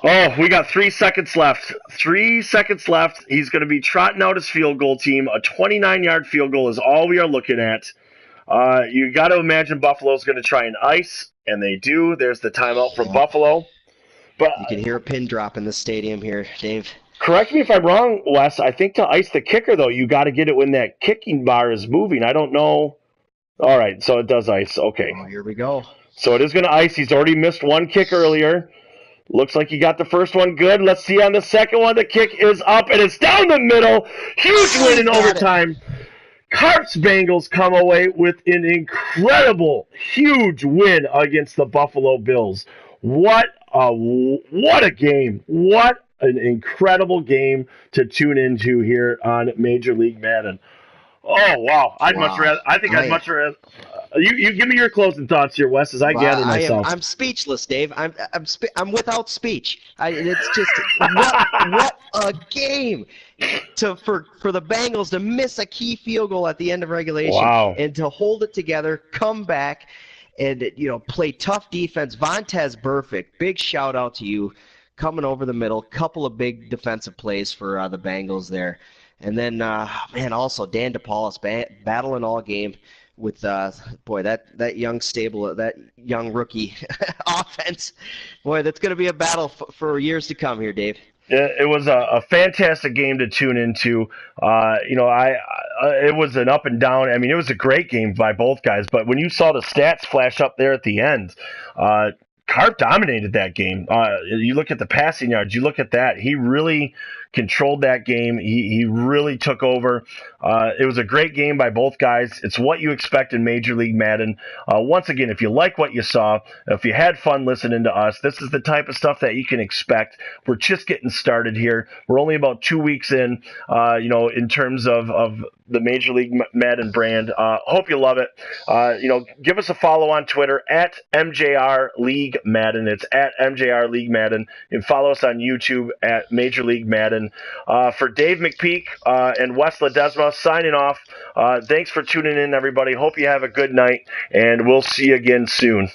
Oh, we got 3 seconds left. 3 seconds left. He's going to be trotting out his field goal team. A 29-yard field goal is all we are looking at. You got to imagine Buffalo's going to try and ice, and they do. There's the timeout from Buffalo. But you can hear a pin drop in the stadium here, Dave. Correct me if I'm wrong, Wes. I think to ice the kicker, though, you got to get it when that kicking bar is moving. I don't know. All right, so it does ice. Okay. Oh, here we go. So it is going to ice. He's already missed one kick earlier. Looks like he got the first one good. Let's see on the second one. The kick is up, and it's down the middle. Huge win in overtime. Carp's Bengals come away with an incredible, huge win against the Buffalo Bills. What a game. What an incredible game to tune into here on Major League Madden. Oh, wow. I'd much rather. You give me your closing thoughts here, Wes, as I gather myself. I'm speechless, Dave. I'm without speech. It's just what a game for the Bengals to miss a key field goal at the end of regulation and to hold it together, come back, and play tough defense. Vontaze Burfict, big shout out to you, coming over the middle. Couple of big defensive plays for the Bengals there, and then also Dan DePaulis battling all game with that young stable, that young rookie offense. Boy, that's going to be a battle for years to come here, Dave. It was a fantastic game to tune into. It was an up and down. I mean, it was a great game by both guys. But when you saw the stats flash up there at the end, Carp dominated that game. You look at the passing yards. You look at that. He really controlled that game. He really took over. It was a great game by both guys. It's what you expect in Major League Madden. Once again, if you like what you saw, if you had fun listening to us, this is the type of stuff that you can expect. We're just getting started here. We're only about 2 weeks in, in terms of the Major League Madden brand. Hope you love it. Give us a follow on Twitter at MJR League Madden. It's at MJR League Madden. And follow us on YouTube at Major League Madden. For Dave McPeak and Wes Ledesma signing off. Thanks for tuning in, everybody. Hope you have a good night, and we'll see you again soon.